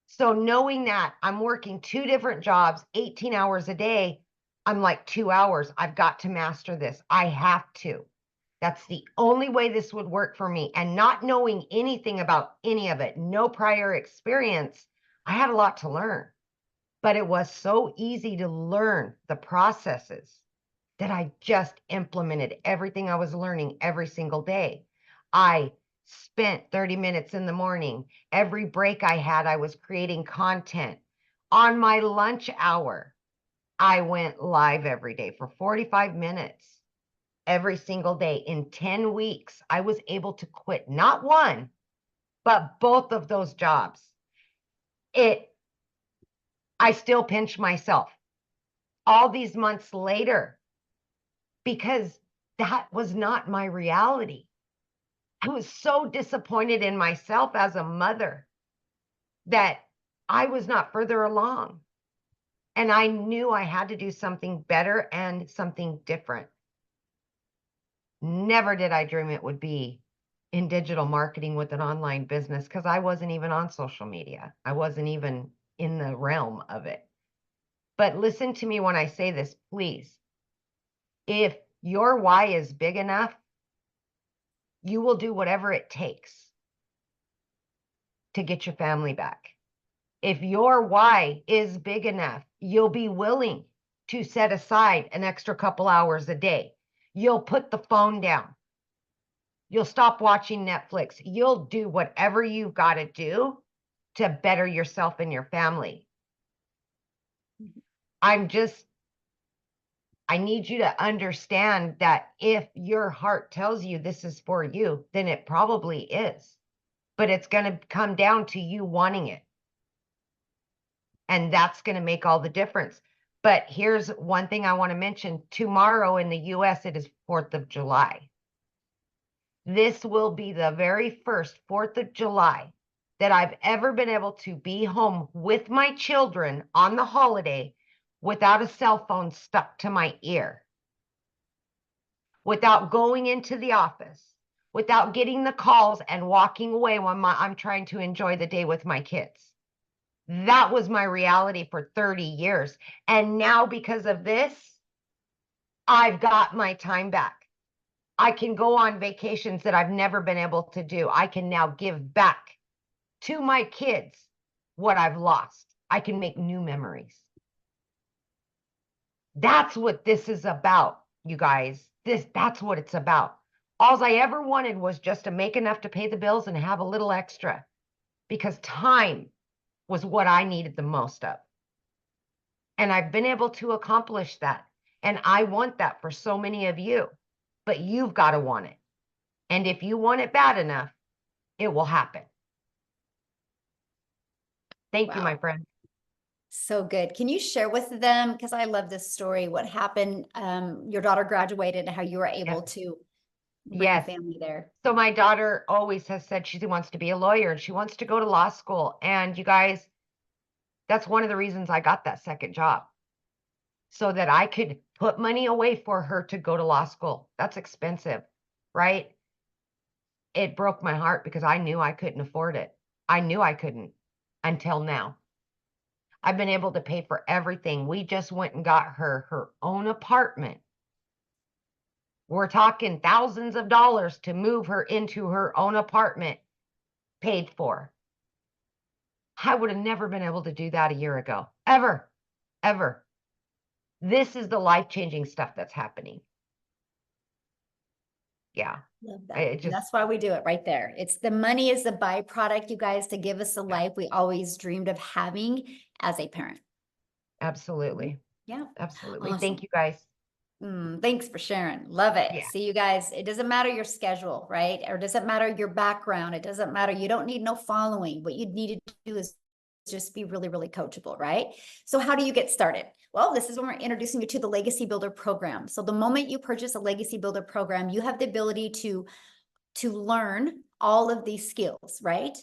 So knowing that I'm working 2 different jobs, 18 hours a day, I'm like 2 hours. I've got to master this. I have to. That's the only way this would work for me. And not knowing anything about any of it, no prior experience, I had a lot to learn. But it was so easy to learn the processes that I just implemented everything I was learning every single day. I spent 30 minutes in the morning. Every break I had, I was creating content. On my lunch hour, I went live every day for 45 minutes. Every single day. In 10 weeks, I was able to quit not one, but both of those jobs. I still pinch myself all these months later because that was not my reality. I was so disappointed in myself as a mother that I was not further along. And I knew I had to do something better and something different. Never did I dream it would be in digital marketing with an online business, because I wasn't even on social media. I wasn't even in the realm of it. But listen to me when I say this, please. If your why is big enough, you will do whatever it takes to get your family back. If your why is big enough, you'll be willing to set aside an extra couple hours a day. You'll put the phone down. You'll stop watching Netflix. You'll do whatever you've got to do to better yourself and your family. I need you to understand that if your heart tells you this is for you, then it probably is. But it's going to come down to you wanting it. And that's going to make all the difference. But here's one thing I want to mention. Tomorrow in the US, it is 4th of July. This will be the very first 4th of July that I've ever been able to be home with my children on the holiday without a cell phone stuck to my ear, without going into the office, without getting the calls and walking away when I'm trying to enjoy the day with my kids. That was my reality for 30 years. And now because of this, I've got my time back. I can go on vacations that I've never been able to do. I can now give back to my kids what I've lost. I can make new memories. That's what this is about, you guys. That's what it's about. All I ever wanted was just to make enough to pay the bills and have a little extra, because time was what I needed the most of. And I've been able to accomplish that. And I want that for so many of you, but you've got to want it. And if you want it bad enough, it will happen. Thank you, my friend. So good. Can you share with them, because I love this story, what happened? Your daughter graduated and how you were able to bring the family there. So my daughter always has said she wants to be a lawyer and she wants to go to law school. And you guys, that's one of the reasons I got that second job, so that I could put money away for her to go to law school. That's expensive, right? It broke my heart because I knew I couldn't afford it. I knew I couldn't until now. I've been able to pay for everything. We just went and got her own apartment. We're talking thousands of dollars to move her into her own apartment, paid for. I would have never been able to do that a year ago. Ever. This is the life-changing stuff that's happening. Yeah. Love that. And that's why we do it right there. It's the money is the byproduct, you guys, to give us the life we always dreamed of having as a parent. Absolutely. Yeah. Absolutely. Awesome. Thank you, guys. Thanks for sharing. Love it. Yeah. See you guys. It doesn't matter your schedule, right? Or it doesn't matter your background. It doesn't matter. You don't need no following. What you need to do is just be really, really coachable, right? So how do you get started? Well, this is when we're introducing you to the Legacy Builder program. So the moment you purchase a Legacy Builder program, you have the ability to learn all of these skills, right?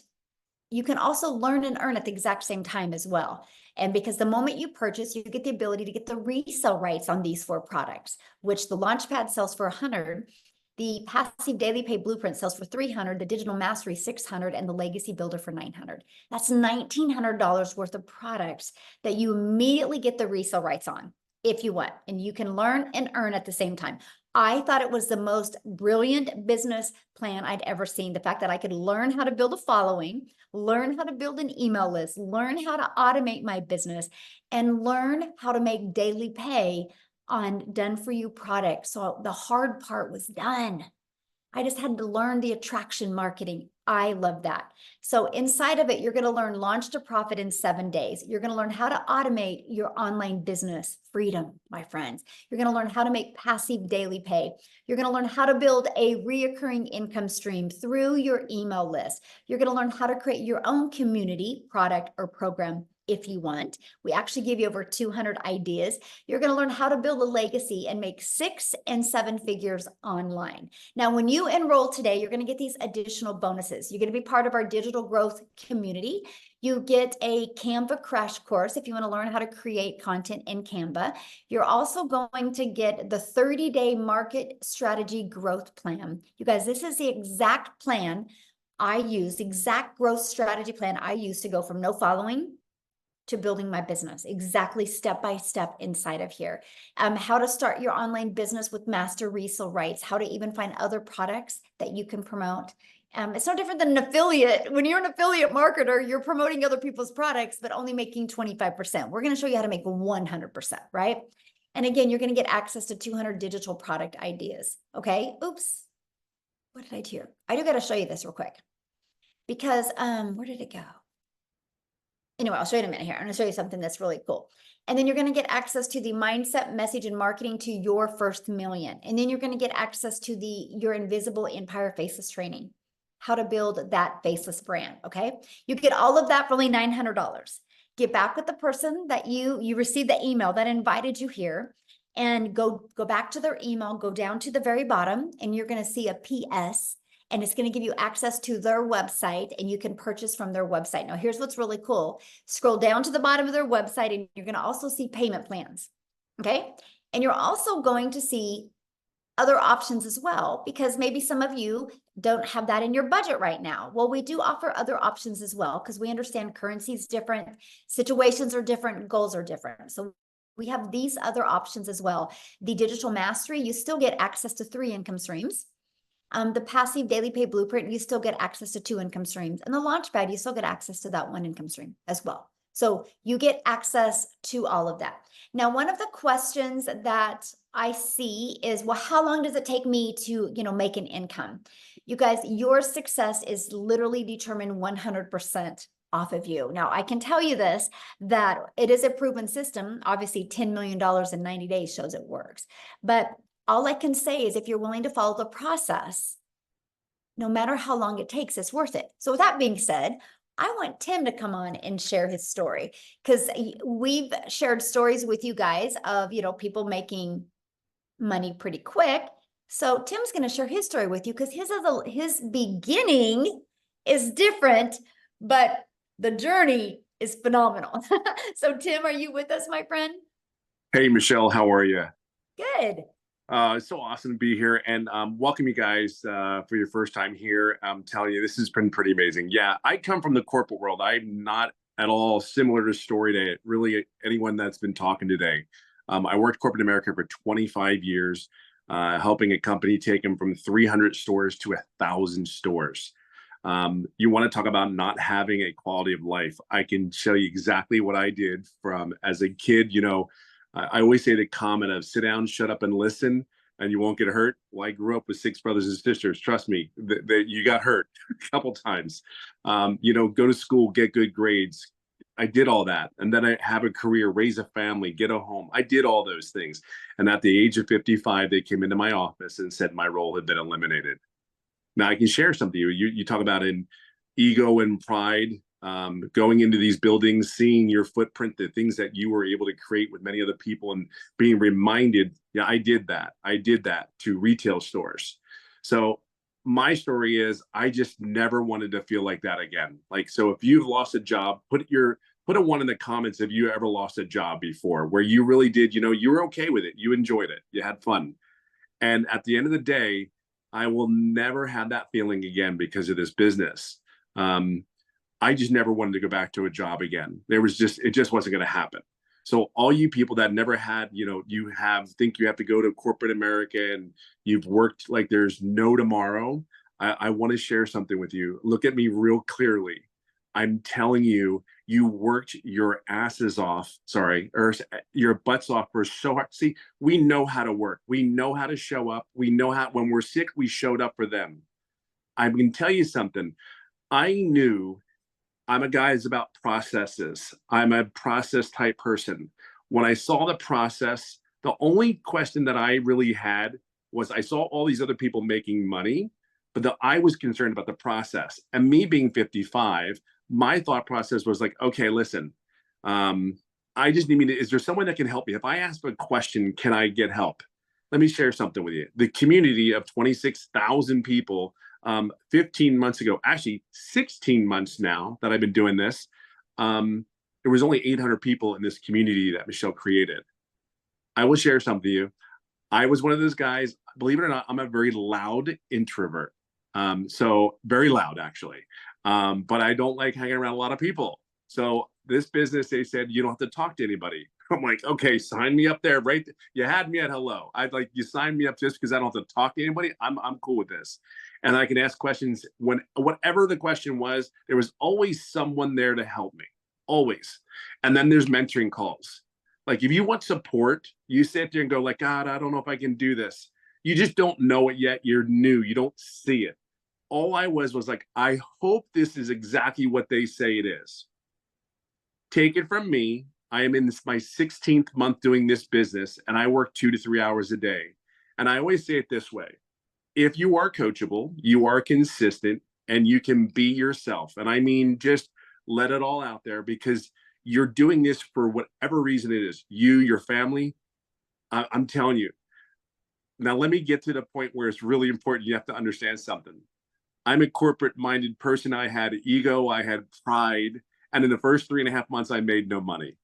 You can also learn and earn at the exact same time as well. And because the moment you purchase, you get the ability to get the resale rights on these 4 products, which the Launchpad sells for $100, the Passive Daily Pay Blueprint sells for $300, the Digital Mastery $600, and the Legacy Builder for $900. That's $1,900 worth of products that you immediately get the resale rights on if you want, and you can learn and earn at the same time. I thought it was the most brilliant business plan I'd ever seen. The fact that I could learn how to build a following, learn how to build an email list, learn how to automate my business, and learn how to make daily pay on done-for-you products. So the hard part was done. I just had to learn the attraction marketing. I love that. So inside of it, you're going to learn Launch to Profit in 7 days. You're going to learn how to automate your online business freedom, my friends. You're going to learn how to make passive daily pay. You're going to learn how to build a reoccurring income stream through your email list. You're going to learn how to create your own community, product, or program if you want. We actually give you over 200 ideas. You're going to learn how to build a legacy and make 6 and 7 figures online. Now, when you enroll today, you're going to get these additional bonuses. You're going to be part of our digital growth community. You get a Canva crash course if you want to learn how to create content in Canva. You're also going to get the 30-day market strategy growth plan. You guys, this is the exact plan I use, exact growth strategy plan I use to go from no following to building my business, exactly step by step inside of here. How to start your online business with master resale rights, how to even find other products that you can promote. It's no different than an affiliate. When you're an affiliate marketer, you're promoting other people's products, but only making 25%. We're going to show you how to make 100%, right? And again, you're going to get access to 200 digital product ideas. Okay. Oops. What did I do here? I do got to show you this real quick because, where did it go? Anyway, I'll show you in a minute here. I'm going to show you something that's really cool. And then you're going to get access to the mindset, message, and marketing to your first million. And then you're going to get access to your invisible empire faceless training, how to build that faceless brand. Okay. You get all of that for only $900. get back with the person that you received the email that invited you here, and go back to their email, go down to the very bottom, and you're going to see a PS, and it's going to give you access to their website, and you can purchase from their website. Now, here's what's really cool. Scroll down to the bottom of their website, and you're going to also see payment plans. Okay. And you're also going to see other options as well, because maybe some of you don't have that in your budget right now. Well, we do offer other options as well, because we understand currency is different, situations are different, goals are different. So we have these other options as well. The digital mastery, you still get access to 3 income streams. The passive daily pay blueprint, you still get access to 2 income streams. And the launchpad, you still get access to that 1 income stream as well. So you get access to all of that. Now, one of the questions that I see is, well, how long does it take me to, make an income? You guys, your success is literally determined 100% off of you. Now, I can tell you this, that it is a proven system. Obviously, $10 million in 90 days shows it works. But all I can say is if you're willing to follow the process, no matter how long it takes, it's worth it. So with that being said, I want Tim to come on and share his story, because we've shared stories with you guys of, people making money pretty quick. So Tim's going to share his story with you, because his beginning is different, but the journey is phenomenal. So Tim, are you with us, my friend? Hey, Michelle, how are you? Good. It's so awesome to be here, and welcome you guys for your first time here. I'm telling you, this has been pretty amazing. Yeah, I come from the corporate world. I'm not at all similar to story to really anyone that's been talking today. I worked corporate America for 25 years, helping a company take them from 300 stores to 1,000 stores. You want to talk about not having a quality of life. I can show you exactly what I did from as a kid. I always say the comment of sit down, shut up, and listen, and you won't get hurt. Well, I grew up with 6 brothers and sisters. Trust me, that you got hurt a couple times. Go to school, get good grades. I did all that. And then I have a career, raise a family, get a home. I did all those things. And at the age of 55, they came into my office and said my role had been eliminated. Now I can share something to you. You talk about an ego and pride. Going into these buildings, seeing your footprint, the things that you were able to create with many other people, and being reminded, yeah, I did that to retail stores. So my story is I just never wanted to feel like that again. So if you've lost a job, put a 1 in the comments if you ever lost a job before, where you really did, you were okay with it, you enjoyed it, you had fun. And at the end of the day, I will never have that feeling again because of this business. I just never wanted to go back to a job again. It just wasn't going to happen. So all you people that never had, think you have to go to corporate America and you've worked like there's no tomorrow. I want to share something with you. Look at me real clearly. I'm telling you, you worked your asses off, or your butts off for so hard. See, we know how to work. We know how to show up. We know how, when we're sick, we showed up for them. I can tell you something. I knew I'm a guy that's about processes. I'm a process type person. When I saw the process, the only question that I really had was I saw all these other people making money, but I was concerned about the process. And me being 55, my thought process was like, okay, listen, I just need is there someone that can help me? If I ask a question, can I get help? Let me share something with you. The community of 26,000 people 15 months ago, actually 16 months now that I've been doing this, there was only 800 people in this community that Michelle created. I will share something with you. I was one of those guys, believe it or not, I'm a very loud introvert. So very loud actually. But I don't like hanging around a lot of people. So this business, they said, you don't have to talk to anybody. I'm like, okay, sign me up there, right? You had me at hello. I'd like you sign me up just because I don't have to talk to anybody. I'm cool with this. And I can ask questions whatever the question was, there was always someone there to help me, always. And then there's mentoring calls. Like if you want support, you sit there and go like, God, I don't know if I can do this. You just don't know it yet. You're new. You don't see it. All I was like, I hope this is exactly what they say it is. Take it from me. I am in my 16th month doing this business, and I work 2 to 3 hours a day. And I always say it this way. If you are coachable, you are consistent, and you can be yourself. And I mean, just let it all out there, because you're doing this for whatever reason it is, you, your family. I'm telling you. Now, let me get to the point where it's really important. You have to understand something. I'm a corporate minded person. I had ego, I had pride. And in the first 3.5 months, I made no money.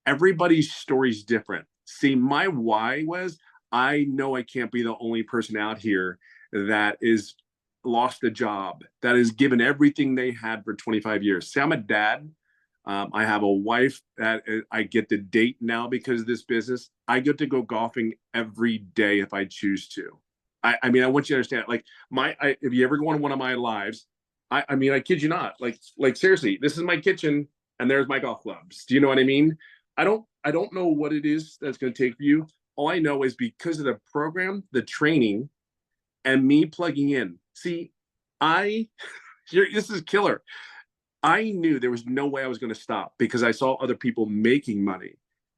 Everybody's story is different. See, my why was, I know I can't be the only person out here that is lost a job, that is given everything they had for 25 years. See, I'm a dad. I have a wife that I get to date now because of this business. I get to go golfing every day if I choose to. I mean, I want you to understand, like, if you ever go on one of my lives, I mean, I kid you not, like seriously, this is my kitchen and there's my golf clubs. Do you know what I mean? I don't know what it is that's going to take for you. All I know is because of the program, the training, and me plugging in. See, this is killer. I knew there was no way I was going to stop because I saw other people making money,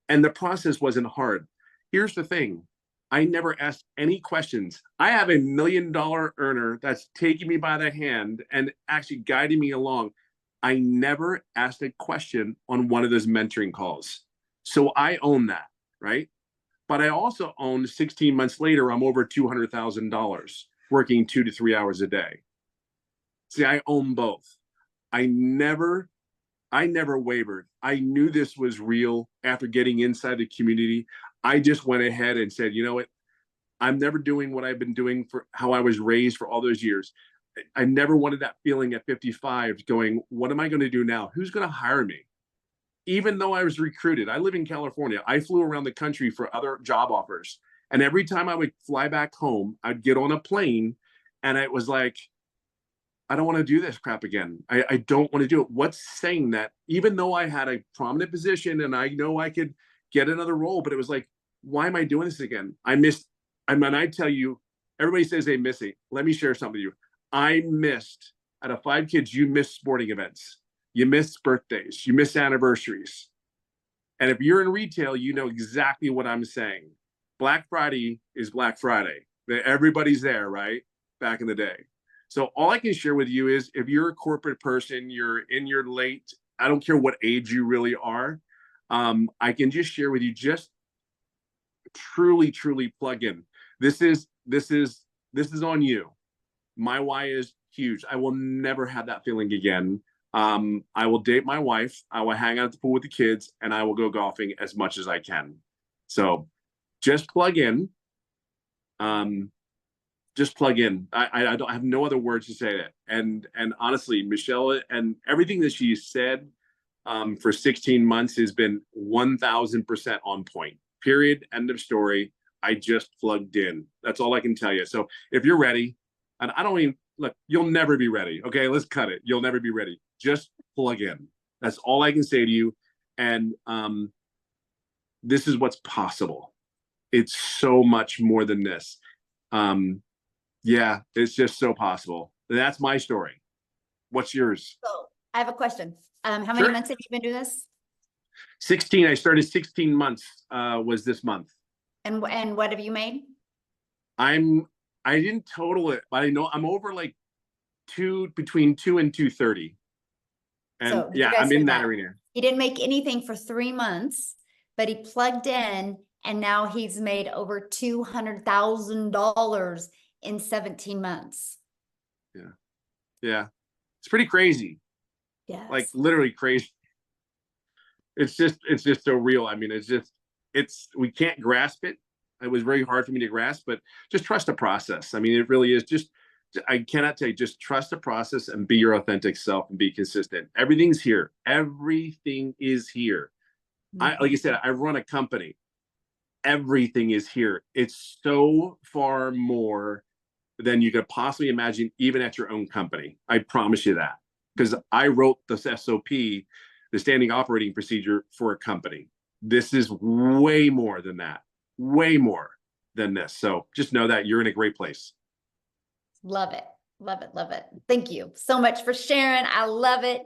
and the process wasn't hard. Here's the thing. I never asked any questions. I have $1 million earner that's taking me by the hand and actually guiding me along. I never asked a question on one of those mentoring calls. So I own that, right? But I also own 16 months later, I'm over $200,000 working 2 to 3 hours a day. See, I own both. I never wavered. I knew this was real after getting inside the community. I just went ahead and said, you know what? I'm never doing what I've been doing for how I was raised for all those years. I never wanted that feeling at 55 going, what am I going to do now? Who's going to hire me? Even though I was recruited, I live in California. I flew around the country for other job offers. And every time I would fly back home, I'd get on a plane and it was like, I don't want to do this crap again. I don't want to do it. What's saying that? Even though I had a prominent position and I know I could get another role, but it was like, why am I doing this again? I mean, I tell you, everybody says they miss it. Let me share something with you. I missed, out of 5 kids, you miss sporting events. You miss birthdays. You miss anniversaries. And if you're in retail, you know exactly what I'm saying. Black Friday is Black Friday. Everybody's there, right? Back in the day. So all I can share with you is if you're a corporate person, you're in your late, I don't care what age you really are. I can just share with you, just truly plug in. This is on you. My why is huge. I will never have that feeling again. I will date my wife. I will hang out at the pool with the kids, and I will go golfing as much as I can. So just plug in. Just plug in. I don't have no other words to say that. And honestly, Michelle and everything that she said for 16 months has been 1000% on point. Period. End of story. I just plugged in. That's all I can tell you. So if you're ready, and I don't even look, you'll never be ready. Okay, let's cut it. You'll never be ready. Just plug in. That's all I can say to you. And this is what's possible. It's so much more than this. Yeah, it's just so possible. That's my story. What's yours? So I have a question. How many Sure. months have you been doing this? 16. I started 16 months was this month. And what have you made? I didn't total it, but I know I'm over like between 2 and 230. And So did you yeah, guys I'm hear in that that? arena. He didn't make anything for 3 months, but he plugged in and now he's made over $200,000 in 17 months. Yeah. It's pretty crazy. Yes. Like literally crazy. It's just so real. I mean, we can't grasp it. It was very hard for me to grasp, but just trust the process. I mean, it really is I cannot tell you, just trust the process and be your authentic self and be consistent. Everything's here. Everything is here. Like I said, I run a company. Everything is here. It's so far more than you could possibly imagine, even at your own company. I promise you that. Because I wrote the SOP, the standing operating procedure, for a company. This is way more than that. Way more than this. So just know that you're in a great place. Love it. Love it. Love it. Thank you so much for sharing. I love it.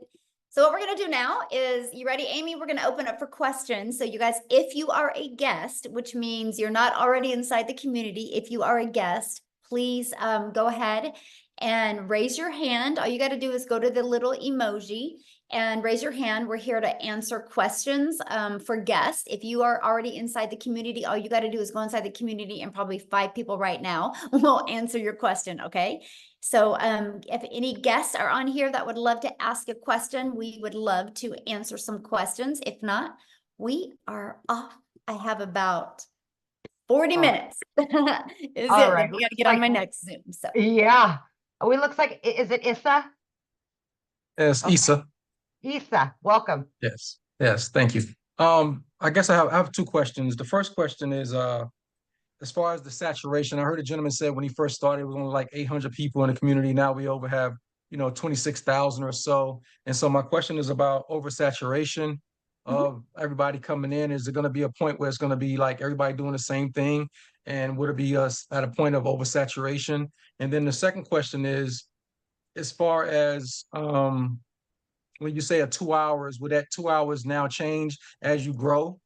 So what we're going to do now is, you ready, Amy? We're going to open up for questions. So you guys, if you are a guest, which means you're not already inside the community, if you are a guest, please go ahead and raise your hand. All you got to do is go to the little emoji and raise your hand. We're here to answer questions for guests. If you are already inside the community, all you got to do is go inside the community, and probably 5 people right now will answer your question, okay? So if any guests are on here that would love to ask a question, we would love to answer some questions. If not, we are off. I have about 40 minutes. Is All it? right. We got to get on my next Zoom. So Yeah. Oh, it looks like, is it Issa? Yes, Okay. Issa. Issa, welcome. Yes, yes, thank you. I guess I have 2 questions. The first question is, as far as the saturation, I heard a gentleman said when he first started, it was only like 800 people in the community. Now we over have, 26,000 or so. And so my question is about oversaturation of everybody coming in. Is it going to be a point where it's going to be like everybody doing the same thing? And would it be us at a point of oversaturation? And then the second question is, as far as when you say a 2 hours, would that 2 hours now change as you grow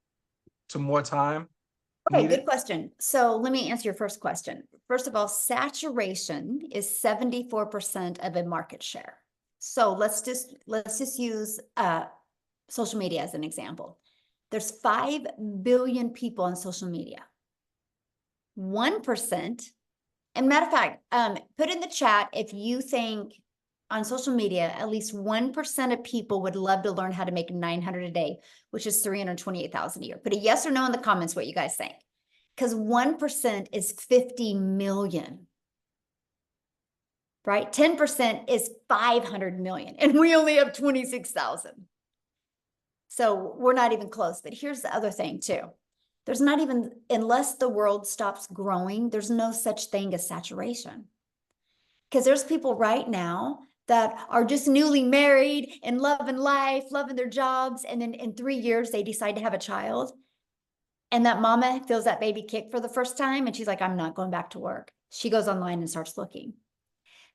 to more time? okay, needed? good question. So let me answer your first question. First of all, saturation is 74% of a market share. So let's just use social media as an example. There's 5 billion people on social media. 1%, and matter of fact, put in the chat if you think on social media, at least 1% of people would love to learn how to make 900 a day, which is 328,000 a year. Put a yes or no in the comments what you guys think. Because 1% is 50 million, right? 10% is 500 million, and we only have 26,000. So we're not even close. But here's the other thing too. There's not even, unless the world stops growing, there's no such thing as saturation. Because there's people right now that are just newly married and loving life, loving their jobs. And then in 3 years, they decide to have a child. And that mama feels that baby kick for the first time. And she's like, I'm not going back to work. She goes online and starts looking.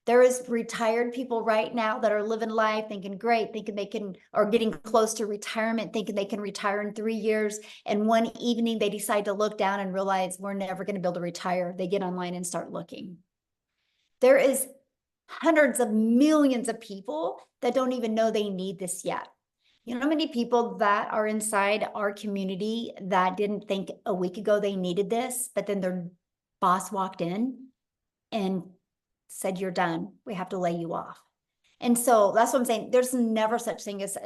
There is retired people right now that are living life, thinking great, thinking they can, or getting close to retirement, thinking they can retire in 3 years. And one evening they decide to look down and realize we're never going to be able to retire. They get online and start looking. There is hundreds of millions of people that don't even know they need this yet. You know how many people that are inside our community that didn't think a week ago they needed this, but then their boss walked in and said, you're done. We have to lay you off. And so that's what I'm saying. There's never such thing as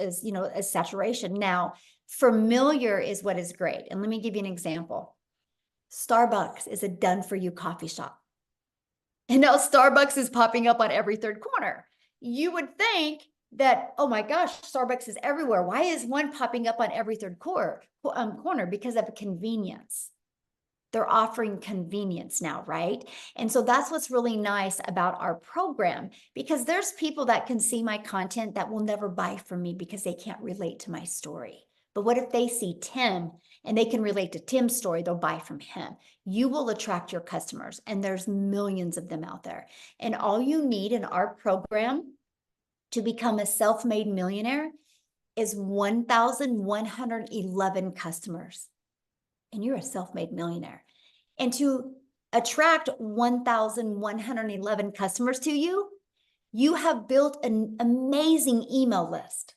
saturation. Now, familiar is what is great. And let me give you an example. Starbucks is a done for you coffee shop. And now Starbucks is popping up on every 3rd corner. You would think that, oh my gosh, Starbucks is everywhere. Why is one popping up on every 3rd corner? Because of convenience. They're offering convenience now, right? And so that's what's really nice about our program, because there's people that can see my content that will never buy from me because they can't relate to my story. But what if they see Tim and they can relate to Tim's story? They'll buy from him. You will attract your customers, and there's millions of them out there. And all you need in our program to become a self-made millionaire is 1,111 customers. And you're a self-made millionaire. And to attract 1,111 customers to you, you have built an amazing email list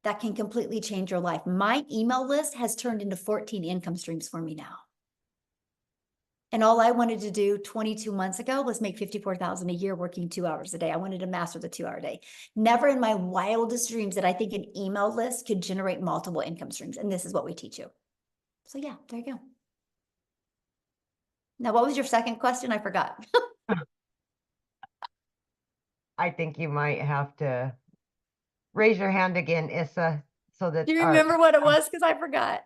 that can completely change your life. My email list has turned into 14 income streams for me now. And all I wanted to do 22 months ago was make $54,000 a year working 2 hours a day. I wanted to master the 2-hour day. Never in my wildest dreams did I think an email list could generate multiple income streams. And this is what we teach you. So yeah, there you go. Now, what was your second question? I forgot. I think you might have to raise your hand again, Issa, so that. Do you remember what it was? Because I forgot.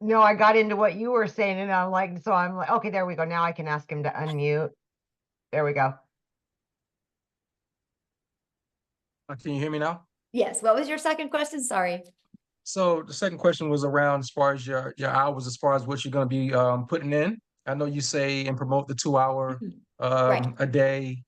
No, I got into what you were saying, and I'm like, okay, there we go. Now I can ask him to unmute. There we go. Can you hear me now? Yes. What was your second question? Sorry. So the second question was around as far as your hours, as far as what you're going to be putting in. I know you say and promote the 2-hour Right. a day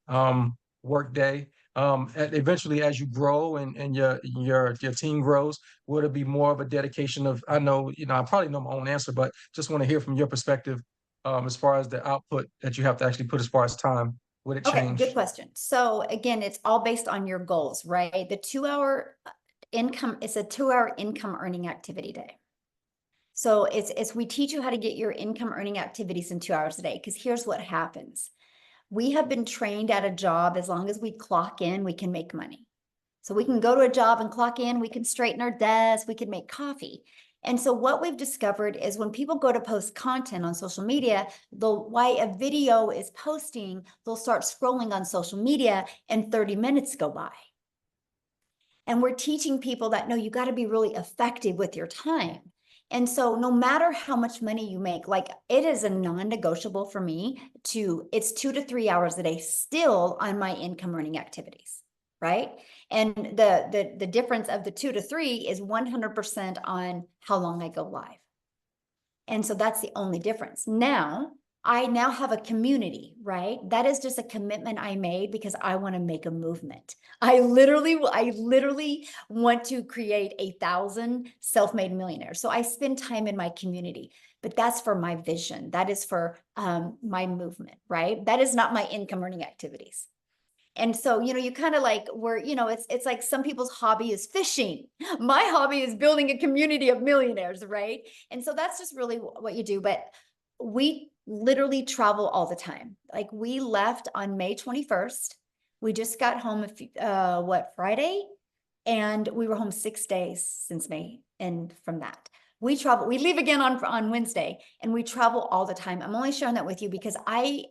work day. Eventually, as you grow and your team grows, would it be more of a dedication of? I know I probably know my own answer, but just want to hear from your perspective as far as the output that you have to actually put as far as time. Would it Okay, change? good question. So again, it's all based on your goals, right? The 2-hour income is a 2-hour income earning activity day. So it's we teach you how to get your income earning activities in 2 hours a day. Because here's what happens. We have been trained at a job, as long as we clock in, we can make money. So we can go to a job and clock in, we can straighten our desk, we can make coffee. And so what we've discovered is when people go to post content on social media, while a video is posting, they'll start scrolling on social media and 30 minutes go by. And we're teaching people that, no, you got to be really effective with your time. And so no matter how much money you make, like it is a non-negotiable for me it's 2 to 3 hours a day still on my income earning activities, right? And the difference of the 2 to 3 is 100% on how long I go live. And so that's the only difference. I now have a community, right? That is just a commitment I made because I want to make a movement. I literally want to create 1,000 self-made millionaires. So I spend time in my community, but that's for my vision. That is for my movement, right? That is not my income earning activities. And so, you kind of like it's like some people's hobby is fishing. My hobby is building a community of millionaires, right? And so that's just really what you do. But we literally travel all the time. Like we left on May 21st. We just got home Friday? And we were home 6 days since May. And from that, we leave again on Wednesday, and we travel all the time. I'm only sharing that with you because I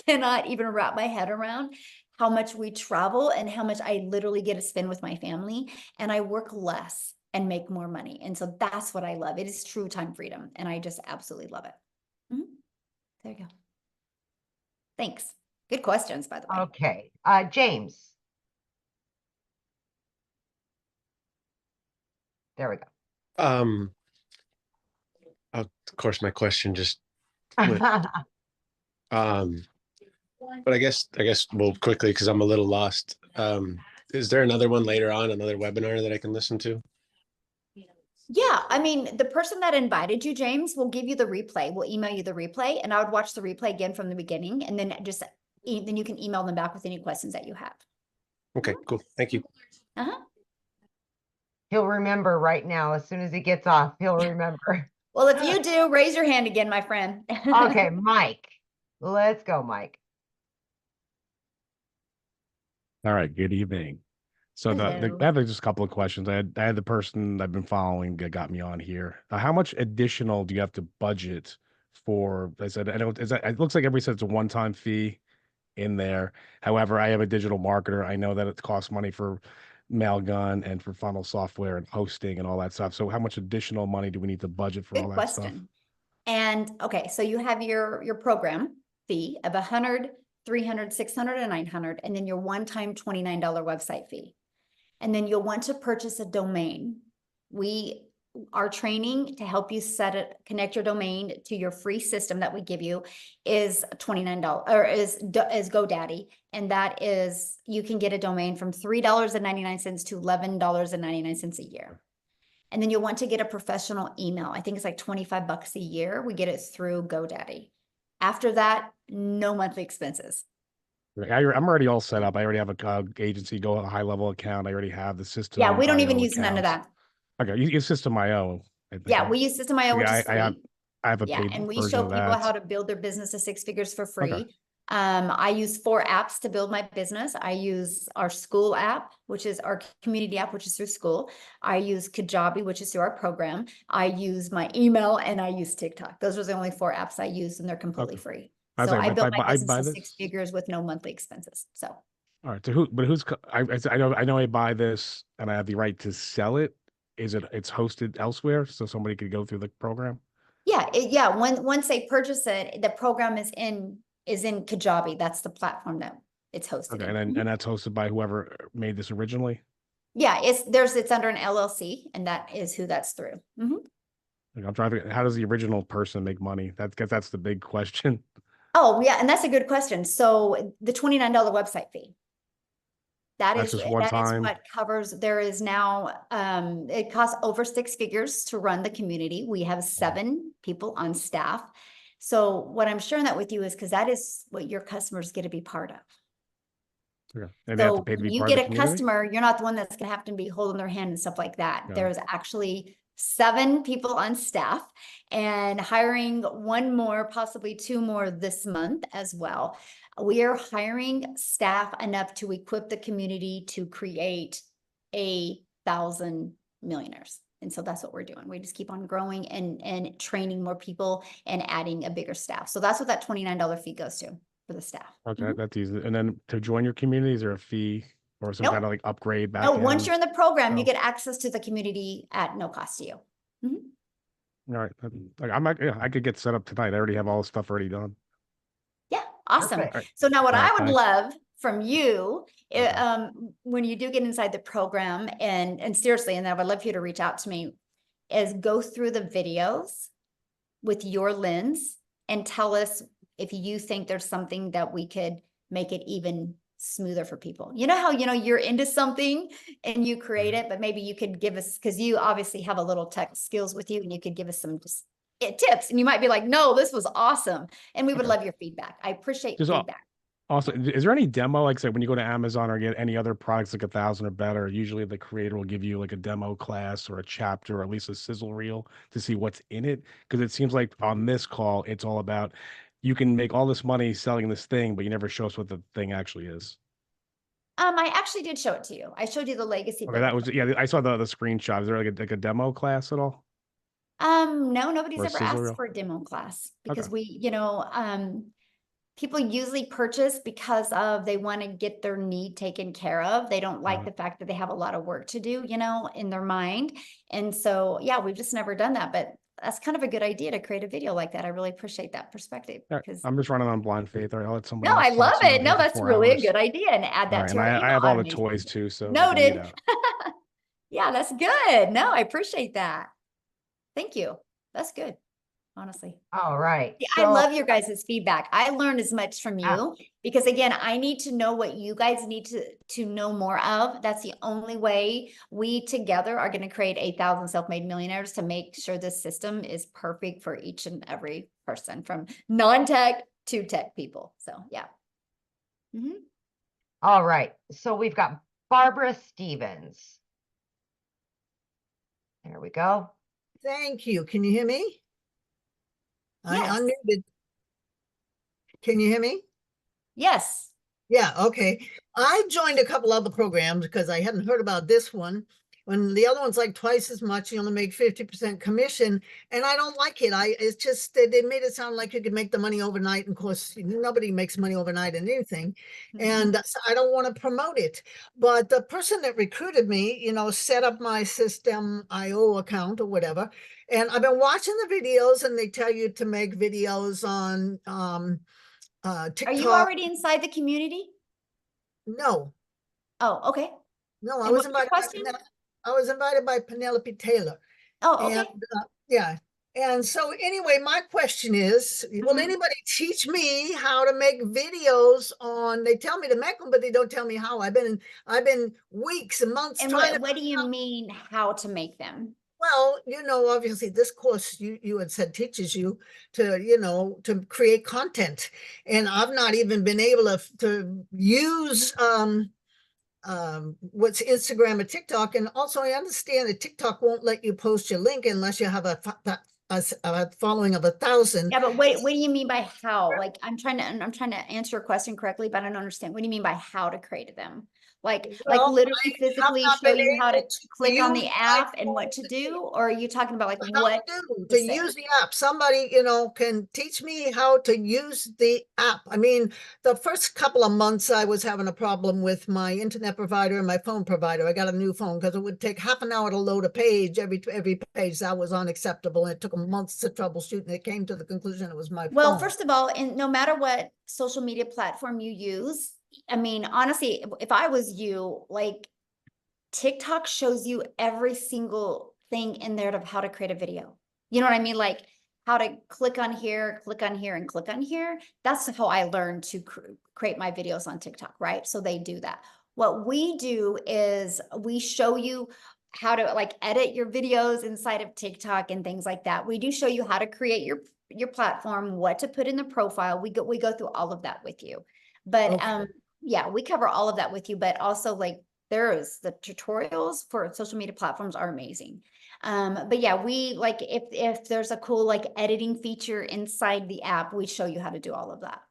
cannot even wrap my head around how much we travel and how much I literally get to spend with my family, and I work less and make more money. And so that's what I love. It is true time freedom. And I just absolutely love it. There you go. Thanks. Good questions, by the way. Okay. James. There we go. Of course, my question just went. But I guess well, quickly, because I'm a little lost. Is there another one later on, another webinar that I can listen to? Yeah, I mean, the person that invited you, James, will give you the replay. We'll email you the replay, and I would watch the replay again from the beginning, and then then you can email them back with any questions that you have. Okay, cool. Thank you. He'll remember right now. As soon as he gets off, he'll remember. Well, if you do, raise your hand again, my friend. Okay, Mike. Let's go, Mike. All right. Good evening. So I have just a couple of questions. I had the person I've been following that got me on here. How much additional do you have to budget for? I said, it looks like everybody said it's a one-time fee in there. However, I have a digital marketer. I know that it costs money for Mailgun and for funnel software and hosting and all that stuff. So how much additional money do we need to budget for all that stuff? Good question. And okay, so you have your program fee of $100, $300, $600, and $900, and then your one-time $29 website fee. And then you'll want to purchase a domain. Our training to help you connect your domain to your free system that we give you is $29 or is GoDaddy. And that is, you can get a domain from $3.99 to $11.99 a year. And then you'll want to get a professional email. I think it's like $25 a year. We get it through GoDaddy. After that, no monthly expenses. I'm already all set up. I already have a agency, a high level account. I already have the system. Yeah, we don't even use none of that. Okay, you use System.io. Yeah, we use System.io, which is free. I have a paid and we version show of people that. how to build their business to 6 figures for free. Okay. I use 4 apps to build my business. I use our school app, which is our community app, which is through school. I use Kajabi, which is through our program. I use my email, and I use TikTok. Those are the only 4 apps I use, and they're completely free. So I built my business to 6 figures with no monthly expenses. So. All right. So I know I buy this and I have the right to sell it. It's hosted elsewhere, so somebody could go through the program? Yeah. Once they purchase it, the program is in Kajabi. That's the platform that it's hosted. Okay, and that's hosted by whoever made this originally? Yeah, it's under an LLC, and that is who that's through. I'm trying how does the original person make money? That's the big question. Oh, yeah, and that's a good question. So the $29 website fee. That's just one time. Is what covers. There is now, it costs over 6 figures to run the community. We have 7 people on staff. So what I'm sharing that with you is because that is what your customers get to be part of. Okay. And they have to So pay to when be you part of get the a community? customer, you're not the one that's gonna have to be holding their hand and stuff like that. Yeah. There's actually 7 people on staff and hiring 1 more, possibly 2 more this month as well. We are hiring staff enough to equip the community to create 1,000 millionaires. And so that's what we're doing. We just keep on growing and training more people and adding a bigger staff. So that's what that $29 fee goes to for the staff. Okay, that's easy. And then to join your community, is there a fee or some Nope. kind of like upgrade back No, once end? you're in the program, you Oh. get access to the community at no cost to you. Mhm. All right. Like I'm not, yeah, I could get set up tonight. I already have all the stuff already done. Yeah, awesome. Perfect. All right. So now what All right, I would thanks. love from you, Okay. when you do get inside the program and seriously, and I would love for you to reach out to me, is go through the videos with your lens and tell us if you think there's something that we could make it even smoother for people. You know how, you're into something and you create it, but maybe you could give us, because you obviously have a little tech skills with you, and you could give us some just tips, and you might be like, no, this was awesome. And we would Okay. love your feedback. I appreciate Just feedback. also, is there any demo, like say when you go to Amazon or get any other products like 1,000 or better, usually the creator will give you like a demo class or a chapter or at least a sizzle reel to see what's in it? Because it seems like on this call, it's all about you can make all this money selling this thing, but you never show us what the thing actually is. I actually did show it to you. I showed you the legacy Okay, book. that was, yeah, I saw the screenshot. Is there like a demo class at all? No, nobody's Or a ever sizzle asked reel? for a demo class because Okay. people usually purchase because of they want to get their need taken care of. They don't like the fact that they have a lot of work to do, in their mind. And so, yeah, we've just never done that, but that's kind of a good idea to create a video like that. I really appreciate that perspective All right, because I'm just running on blind faith. All right, I'll let somebody no, I else talk love so I'm not it. here No, for that's 4 really a hours. good idea. And add All that right, to and our email I have all the automation. toys too, so we can meet Noted. out. Yeah, that's good. No, I appreciate that. Thank you. That's good, honestly. All right. Yeah, I love your guys' feedback. I learned as much from Ah. you because again, I need to know what you guys need to know more of. That's the only way we together are going to create 1,000 self-made millionaires to make sure this system is perfect for each and every person from non-tech to tech people. So yeah. All right. So we've got Barbara Stevens. There we go. Thank you. Can you hear me? Yes. I unmuted. Can you hear me? Yes. Yeah, okay. I joined a couple other programs because I hadn't heard about this one. When the other one's like twice as much, you only make 50% commission, and I don't like it. It's just they made it sound like you could make the money overnight, and of course, nobody makes money overnight in anything, and so I don't want to promote it. But the person that recruited me, set up my System.io account or whatever, and I've been watching the videos, and they tell you to make videos on TikTok. Are you already inside the community? No. Oh, okay. No, I was invited by Penelope Taylor. Oh, okay. And, yeah. And so anyway, my question is, will anybody teach me how to make videos on, they tell me to make them, but they don't tell me how. I've been weeks and months And trying what do you mean how to make them? Well, obviously this course you had said teaches you to, to create content. And I've not even been able to use what's Instagram or TikTok. And also I understand that TikTok won't let you post your link unless you have a following of 1,000. Yeah, but what do you mean by how? Like I'm trying to answer your question correctly, but I don't understand. What do you mean by how to create them? Like literally physically show you how to click on the app and what to do? Or are you talking about like what to use the app? Somebody, can teach me how to use the app. I mean, the first couple of months I was having a problem with my internet provider and my phone provider. I got a new phone because it would take half an hour to load a page. Every page that was unacceptable. And it took months to troubleshoot, and it came to the conclusion it was my phone. Well, first of all, and no matter what social media platform you use, I mean, honestly, if I was you, like TikTok shows you every single thing in there of how to create a video. You know what I mean? Like how to click on here, and click on here. That's how I learned to create my videos on TikTok, right? So they do that. What we do is we show you how to like edit your videos inside of TikTok and things like that. We do show you how to create your your platform, what to put in the profile. We go through all of that with you. But Okay. yeah, we cover all of that with you, but also like the tutorials for social media platforms are amazing. But yeah, we like if there's a cool like editing feature inside the app, we show you how to do all of that.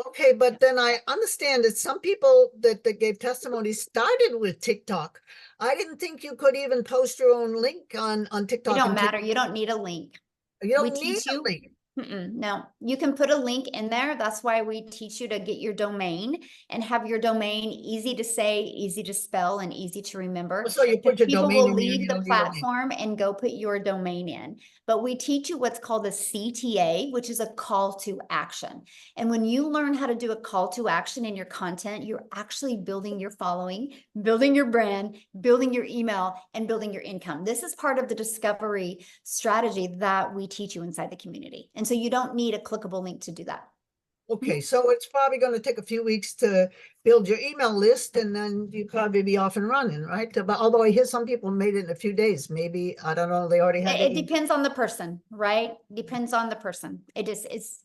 Okay, but then I understand that some people that gave testimony started with TikTok. I didn't think you could even post your own link on It TikTok. don't and matter. You don't need a link. You We don't need teach a you. link. No, you can put a link in there. That's why we teach you to get your domain and have your domain easy to say, easy to spell, and easy to remember. So you put your People domain will in there, leave you the don't need a link. platform and go put your domain in. But we teach you what's called a CTA, which is a call to action. And when you learn how to do a call to action in your content, you're actually building your following, building your brand, building your email, and building your income. This is part of the discovery strategy that we teach you inside the community. And so you don't need a clickable link to do that. Okay, so it's probably going to take a few weeks to build your email list, and then you probably be off and running, right? But although I hear some people made it in a few days, maybe, I don't know, they already had It depends on the person, right? Depends on the person. It's,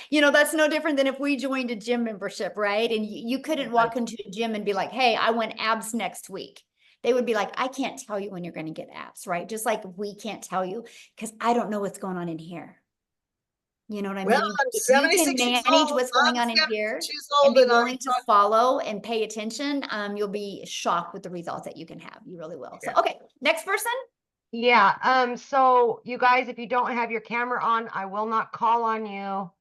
you know, that's no different than if we joined a gym membership, right? And you couldn't walk into a gym and be like, hey, I want abs next week. They would be like, I can't tell you when you're going to get abs, right? Just like we can't tell you because I don't know what's going on in here. You know what I Well, mean? I'm If you can 76 years manage old. what's going I'm on in here 76 years and old, be and willing to follow and pay attention, you'll be shocked with the results that you can have. You really will. So, okay, next person. Yeah, so you guys, if you don't have your camera on, I will not call on you,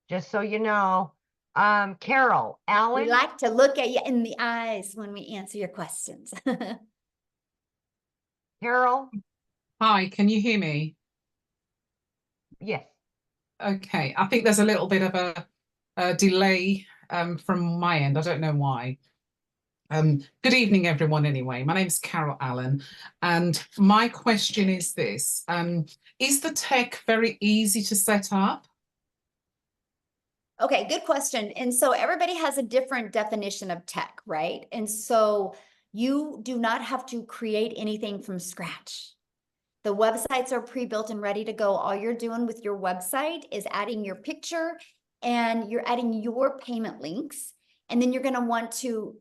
just so you know. Carol, We Alan, like to look at you in the eyes when we answer your questions. Carol, Hi, can you hear me? yes. Okay, I think there's a little bit of a delay from my end. I don't know why. Good evening, everyone, anyway. My name is Carol Allen, and my question is this. Is the tech very easy to set up? Okay, good question. And so everybody has a different definition of tech, right? And so you do not have to create anything from scratch. The websites are pre-built and ready to go. All you're doing with your website is adding your picture and you're adding your payment links. And then you're going to want to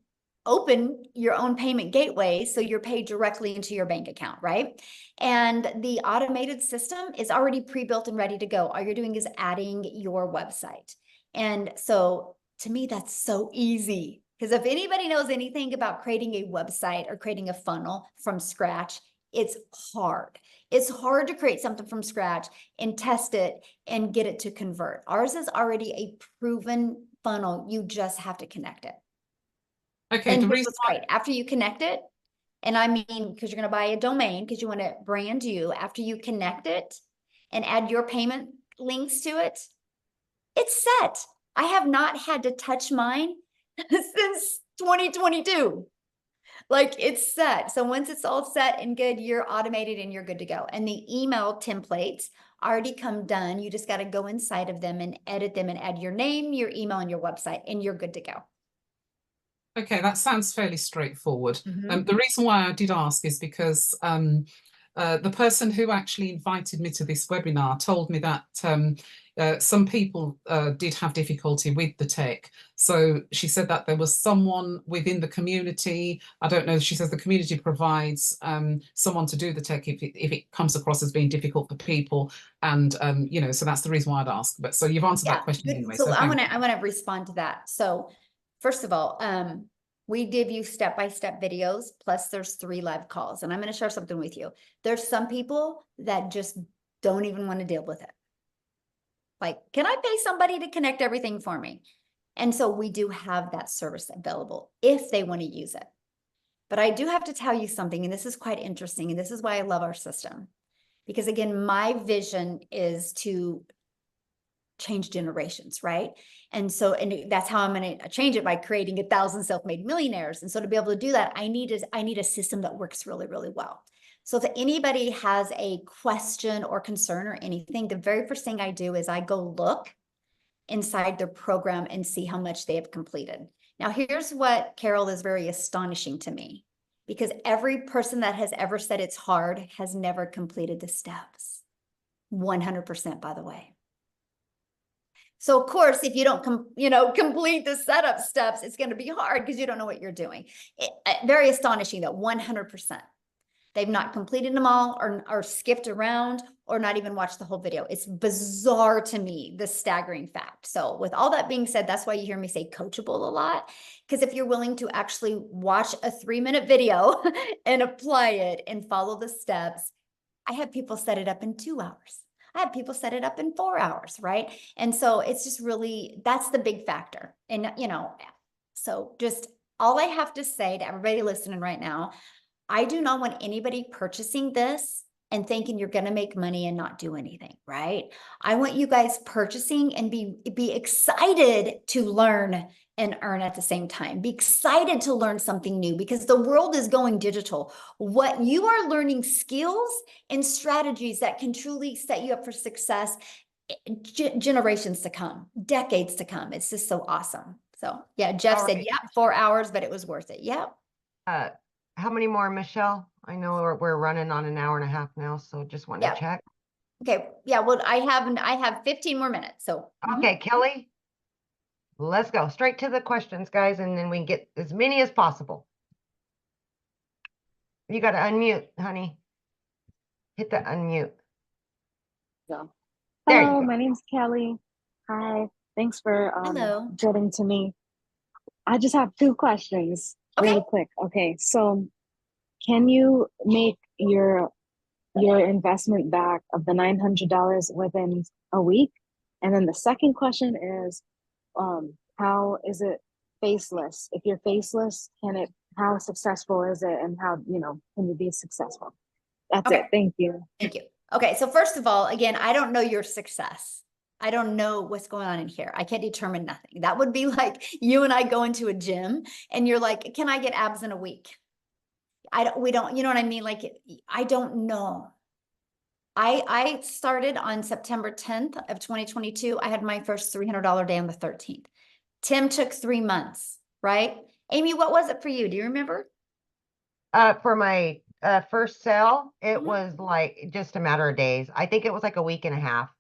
open your own payment gateway so you're paid directly into your bank account, right? And the automated system is already pre-built and ready to go. All you're doing is adding your website. And so to me, that's so easy. Because if anybody knows anything about creating a website or creating a funnel from scratch, it's hard. It's hard to create something from scratch and test it and get it to convert. Ours is already a proven funnel. You just have to connect it. Okay, And the here's reason what's great. After you connect it, and I mean, because you're going to buy a domain because you want to brand you, after you connect it and add your payment links to it, it's set. I have not had to touch mine since 2022. Like it's set. So once it's all set and good, you're automated and you're good to go. And the email templates already come done. You just got to go inside of them and edit them and add your name, your email, and your website, and you're good to go. Okay, that sounds fairly straightforward. Mm-hmm. The reason why I did ask is because the person who actually invited me to this webinar told me that some people did have difficulty with the tech. So she said that there was someone within the community, I don't know, she says the community provides someone to do the tech if it comes across as being difficult for people. And, you know, so that's the reason why I'd asked. But so you've answered that question good. anyway. So I thank you. want to respond to that. So first of all, we give you step-by-step videos, plus there's 3 live calls. And I'm going to share something with you. There's some people that just don't even want to deal with it. Like, can I pay somebody to connect everything for me? And so we do have that service available if they want to use it. But I do have to tell you something, and this is quite interesting, and this is why I love our system. Because again, my vision is to change generations, right? And so, and that's how I'm going to change it, by creating 1,000 self-made millionaires. And so to be able to do that, I need a system that works really, really well. So if anybody has a question or concern or anything, the very first thing I do is I go look inside their program and see how much they have completed. Now, here's what, Carol, is very astonishing to me, because every person that has ever said it's hard has never completed the steps. 100%, by the way. So of course, if you don't complete the setup steps, it's going to be hard because you don't know what you're doing. Very astonishing that 100%. They've not completed them all or skipped around or not even watched the whole video. It's bizarre to me, the staggering fact. So with all that being said, that's why you hear me say coachable a lot. Because if you're willing to actually watch a 3-minute video and apply it and follow the steps, I have people set it up in 2 hours. I have people set it up in 4 hours, right? And so it's just really, that's the big factor. And, so just all I have to say to everybody listening right now, I do not want anybody purchasing this and thinking you're going to make money and not do anything, right? I want you guys purchasing and be excited to learn and earn at the same time. Be excited to learn something new because the world is going digital. What you are learning skills and strategies that can truly set you up for success generations to come, decades to come. It's just so awesome. So yeah, Jeff said, yeah, 4 hours, but it was worth it. Yep. How many more, Michelle? I know we're running on an hour and a half now, so just want to check. Okay. Yeah. Well, I have 15 more minutes. So okay, Kelly, let's go straight to the questions, guys, and then we can get as many as possible. You got to unmute, honey. Hit the unmute. So, there hello, you go. My name's Kelly. Hi. Thanks for Hello. getting to me. I just have 2 questions. Really quick. Okay, so can you make your investment back of the $900 within a week? And then the second question is, how is it faceless? If you're faceless, how successful is it, and how can you be successful? That's it. Thank you. Thank you. Okay, so first of all, again, I don't know your success. I don't know what's going on in here. I can't determine nothing. That would be like you and I go into a gym and you're like, can I get abs in a week? We don't, you know what I mean? Like, I don't know. I started on September 10th of 2022. I had my first $300 day on the 13th. Tim took 3 months, right? Amy, what was it for you? Do you remember? For my first sale, it was like just a matter of days. I think it was like a week and a half.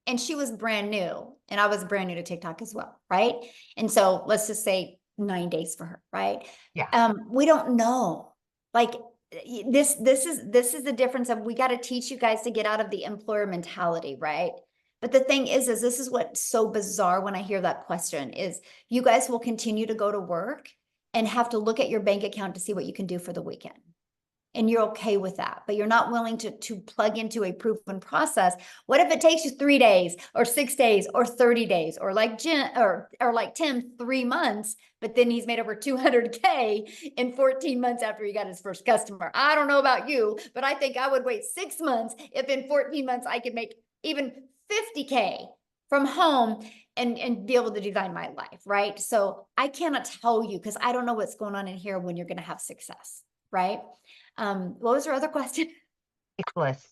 And she was brand new and I was brand new to TikTok as well, right? And so let's just say 9 days for her, right? Yeah. We don't know. Like this is the difference of, we got to teach you guys to get out of the employer mentality, right? But the thing is this is what's so bizarre when I hear that question is you guys will continue to go to work and have to look at your bank account to see what you can do for the weekend. And you're okay with that, but you're not willing to plug into a proven process. What if it takes you 3 days or 6 days or 30 days or like Jen or like Tim, 3 months, but then he's made over 200K in 14 months after he got his first customer. I don't know about you, but I think I would wait 6 months if in 14 months I could make even 50K from home and be able to design my life, right? So I cannot tell you because I don't know what's going on in here when you're going to have success, right? What was your other question? Faceless.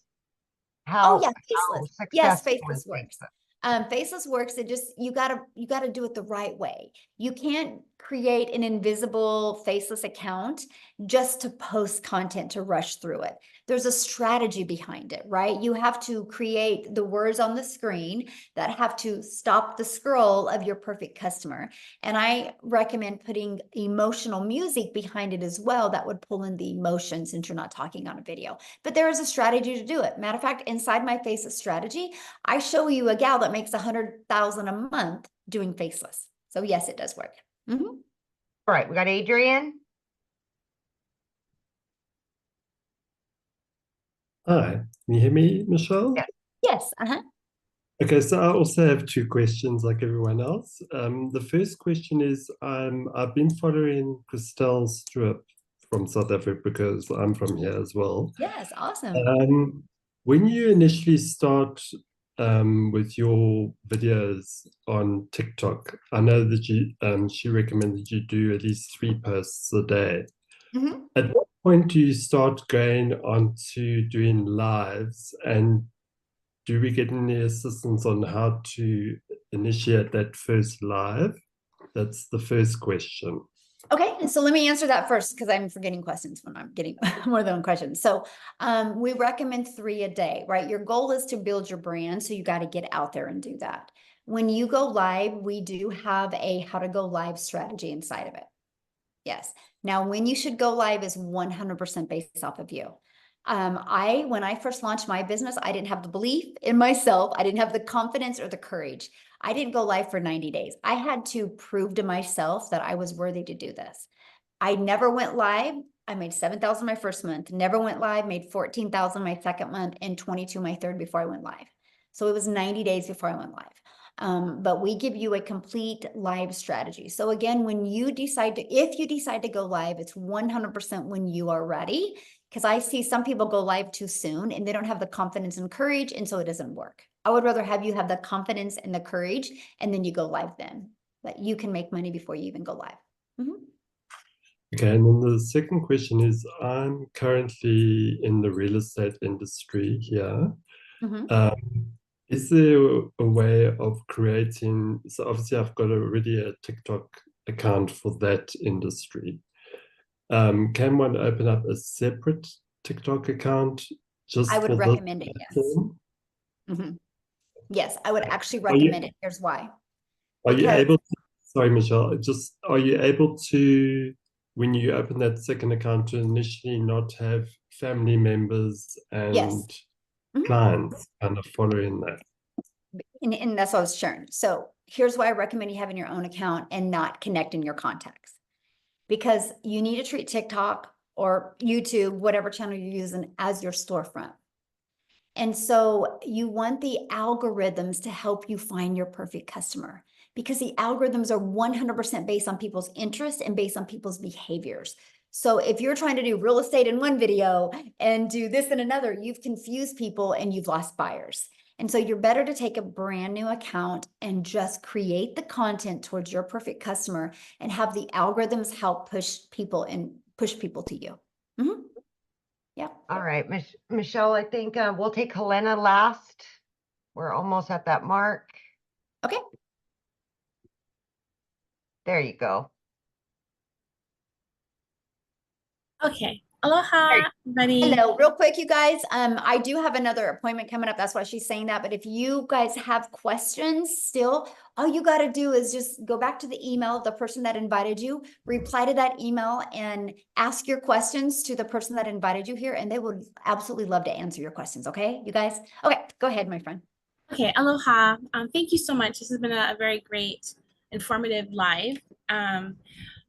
Faceless. Yes, successful faceless works. Faceless works. It just, you gotta do it the right way. You can't create an invisible faceless account just to post content to rush through it. There's a strategy behind it, right? You have to create the words on the screen that have to stop the scroll of your perfect customer. And I recommend putting emotional music behind it as well that would pull in the emotions since you're not talking on a video. But there is a strategy to do it. Matter of fact, inside my faceless strategy, I show you a gal that makes $100,000 a month doing faceless. So yes, it does work. All right, we got Adrian. Hi, can you hear me, Michelle? Yes. Okay, so I also have 2 questions like everyone else. The first question is, I've been following Christelle Strip from South Africa because I'm from here as well. Yes, awesome. When you initially start with your videos on TikTok, I know that she recommended you do at least 3 posts a day. At what point do you start going on to doing lives, and do we get any assistance on how to initiate that first live? That's the first question. Okay, so let me answer that first because I'm forgetting questions when I'm getting more than one question. So we recommend 3 a day, right? Your goal is to build your brand, so you got to get out there and do that. When you go live, we do have a how to go live strategy inside of it. Yes. Now, when you should go live is 100% based off of you. When I first launched my business, I didn't have the belief in myself. I didn't have the confidence or the courage. I didn't go live for 90 days. I had to prove to myself that I was worthy to do this. I never went live. I made 7,000 my first month, never went live, made 14,000 my second month, and 22 my third before I went live. So it was 90 days before I went live. But we give you a complete live strategy. So again, when you decide to, if you decide to go live, it's 100% when you are ready. Because I see some people go live too soon and they don't have the confidence and courage, and so it doesn't work. I would rather have you have the confidence and the courage, and then you go live then. That you can make money before you even go live. Mm-hmm. Okay, and then the second question is, I'm currently in the real estate industry here. Mm-hmm. Is there a way of creating, so obviously I've got already a TikTok account for that industry. Can one open up a separate TikTok account just I would for recommend it, yes. Mm-hmm. Yes, I would actually recommend it. Here's why. Are you able to, sorry, Michelle, just, are you able to, when you open that second account, to initially not have family members and clients kind of following that? And that's what I was sharing. So here's why I recommend you having your own account and not connecting your contacts. Because you need to treat TikTok or YouTube, whatever channel you're using, as your storefront. And so you want the algorithms to help you find your perfect customer, because the algorithms are 100% based on people's interests and based on people's behaviors. So if you're trying to do real estate in one video and do this in another, you've confused people and you've lost buyers. And so you're better to take a brand new account and just create the content towards your perfect customer and have the algorithms help push people to you. Mm-hmm. Yeah. All right, Michelle, I think we'll take Helena last. We're almost at that mark. Okay. There you go. Okay. Aloha, everybody. Hello, real quick, you guys. I do have another appointment coming up. That's why she's saying that. But if you guys have questions still, all you got to do is just go back to the email of the person that invited you, reply to that email, and ask your questions to the person that invited you here, and they would absolutely love to answer your questions. Okay, you guys? Okay, go ahead, my friend. Okay, aloha. Thank you so much. This has been a very great, informative live.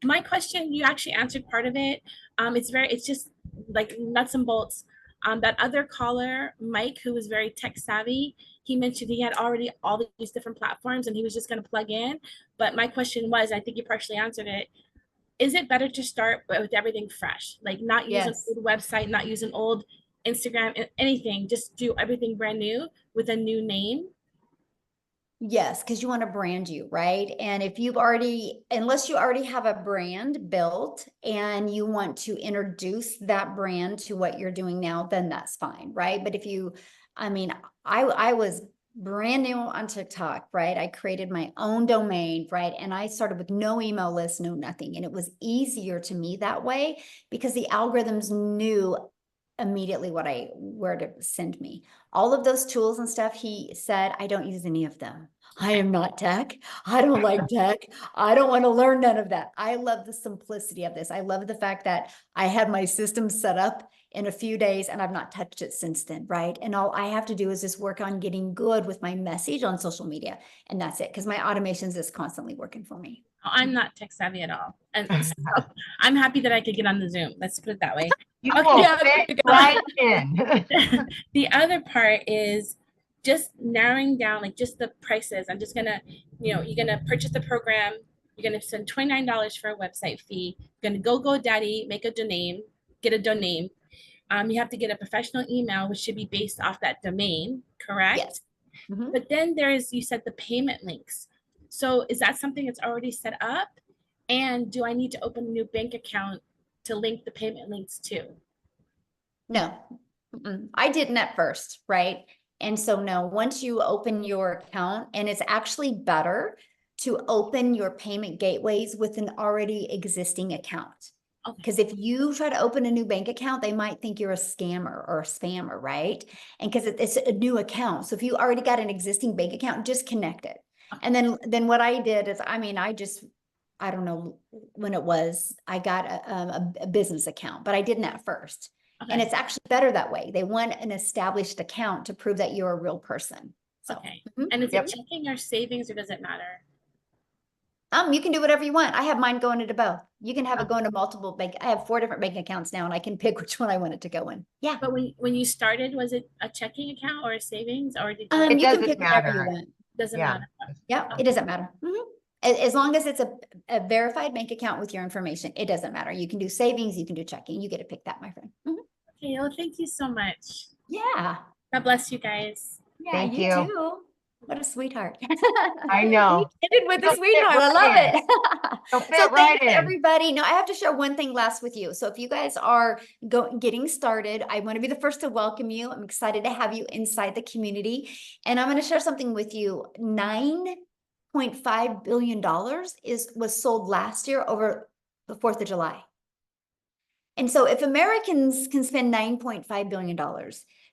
My question, you actually answered part of it. It's just like nuts and bolts. That other caller, Mike, who was very tech savvy, he mentioned he had already all these different platforms and he was just going to plug in. But my question was, I think you partially answered it. Is it better to start with everything fresh? Like not use an old website, not use an old Instagram, anything, just do everything brand new with a new name? Yes, because you want to brand you, right? And if you've already, unless you already have a brand built and you want to introduce that brand to what you're doing now, then that's fine, right? But if you, I was brand new on TikTok, right? I created my own domain, right? And I started with no email list, no nothing. And it was easier to me that way because the algorithms knew immediately where to send me. All of those tools and stuff, he said, I don't use any of them. I am not tech. I don't like tech. I don't want to learn none of that. I love the simplicity of this. I love the fact that I had my system set up in a few days and I've not touched it since then, right? And all I have to do is just work on getting good with my message on social media. And that's it, because my automations is constantly working for me. I'm not tech savvy at all. And so I'm happy that I could get on the Zoom. Let's put it that way. You will fit right in. The other part is just narrowing down, like just the prices. I'm just gonna, you're gonna purchase the program. You're gonna spend $29 for a website fee. You're gonna go GoDaddy, make a domain, get a domain. You have to get a professional email, which should be based off that domain, correct? Yes. Mm-hmm. But then you said the payment links. So is that something that's already set up? And do I need to open a new bank account to link the payment links to? No, I didn't at first, right? And so no, once you open your account, and it's actually better to open your payment gateways with an already existing account. Because if you try to open a new bank account, they might think you're a scammer or a spammer, right? And because it's a new account. So if you already got an existing bank account, just connect it. And then what I did is, I mean, I don't know when it was, I got a business account, but I didn't at first. And Okay. it's actually better that way. They want an established account to prove that you're a real person. So, Okay. mhm. And is Yep. it checking or savings, or does it matter? You can do whatever you want. I have mine going into both. You can have it go into multiple bank. I have 4 different bank accounts now, and I can pick which one I want it to go in. Yeah. But when you started, was it a checking account or a savings, or did you? It You can doesn't pick whatever you matter. want. Doesn't Yeah. matter. Yeah, it doesn't matter. As long as it's a verified bank account with your information, it doesn't matter. You can do savings, you can do checking. You get to pick that, my friend. Okay, well, thank you so much. Yeah. God bless you guys. Yeah, Thank you you. too. What a sweetheart. I know. We ended with a You'll fit sweetheart. I right love in. it. You'll So fit right thanks in. everybody. Now I have to share one thing last with you. So if you guys are getting started, I want to be the first to welcome you. I'm excited to have you inside the community. And I'm going to share something with you. $9.5 billion was sold last year over the 4th of July. And so if Americans can spend $9.5 billion,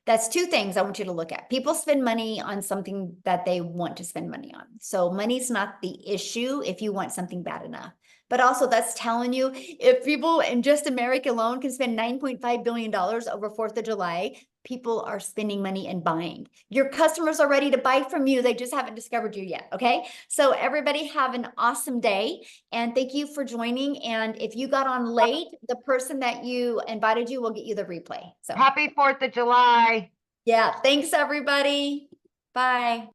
that's 2 things I want you to look at. People spend money on something that they want to spend money on. So money's not the issue if you want something bad enough. But also that's telling you, if people in just America alone can spend $9.5 billion over 4th of July, people are spending money and buying. Your customers are ready to buy from you. They just haven't discovered you yet. Okay. So everybody have an awesome day. And thank you for joining. And if you got on late, the person that you invited you will get you the replay. So Happy 4th of July. yeah. Thanks everybody. Bye.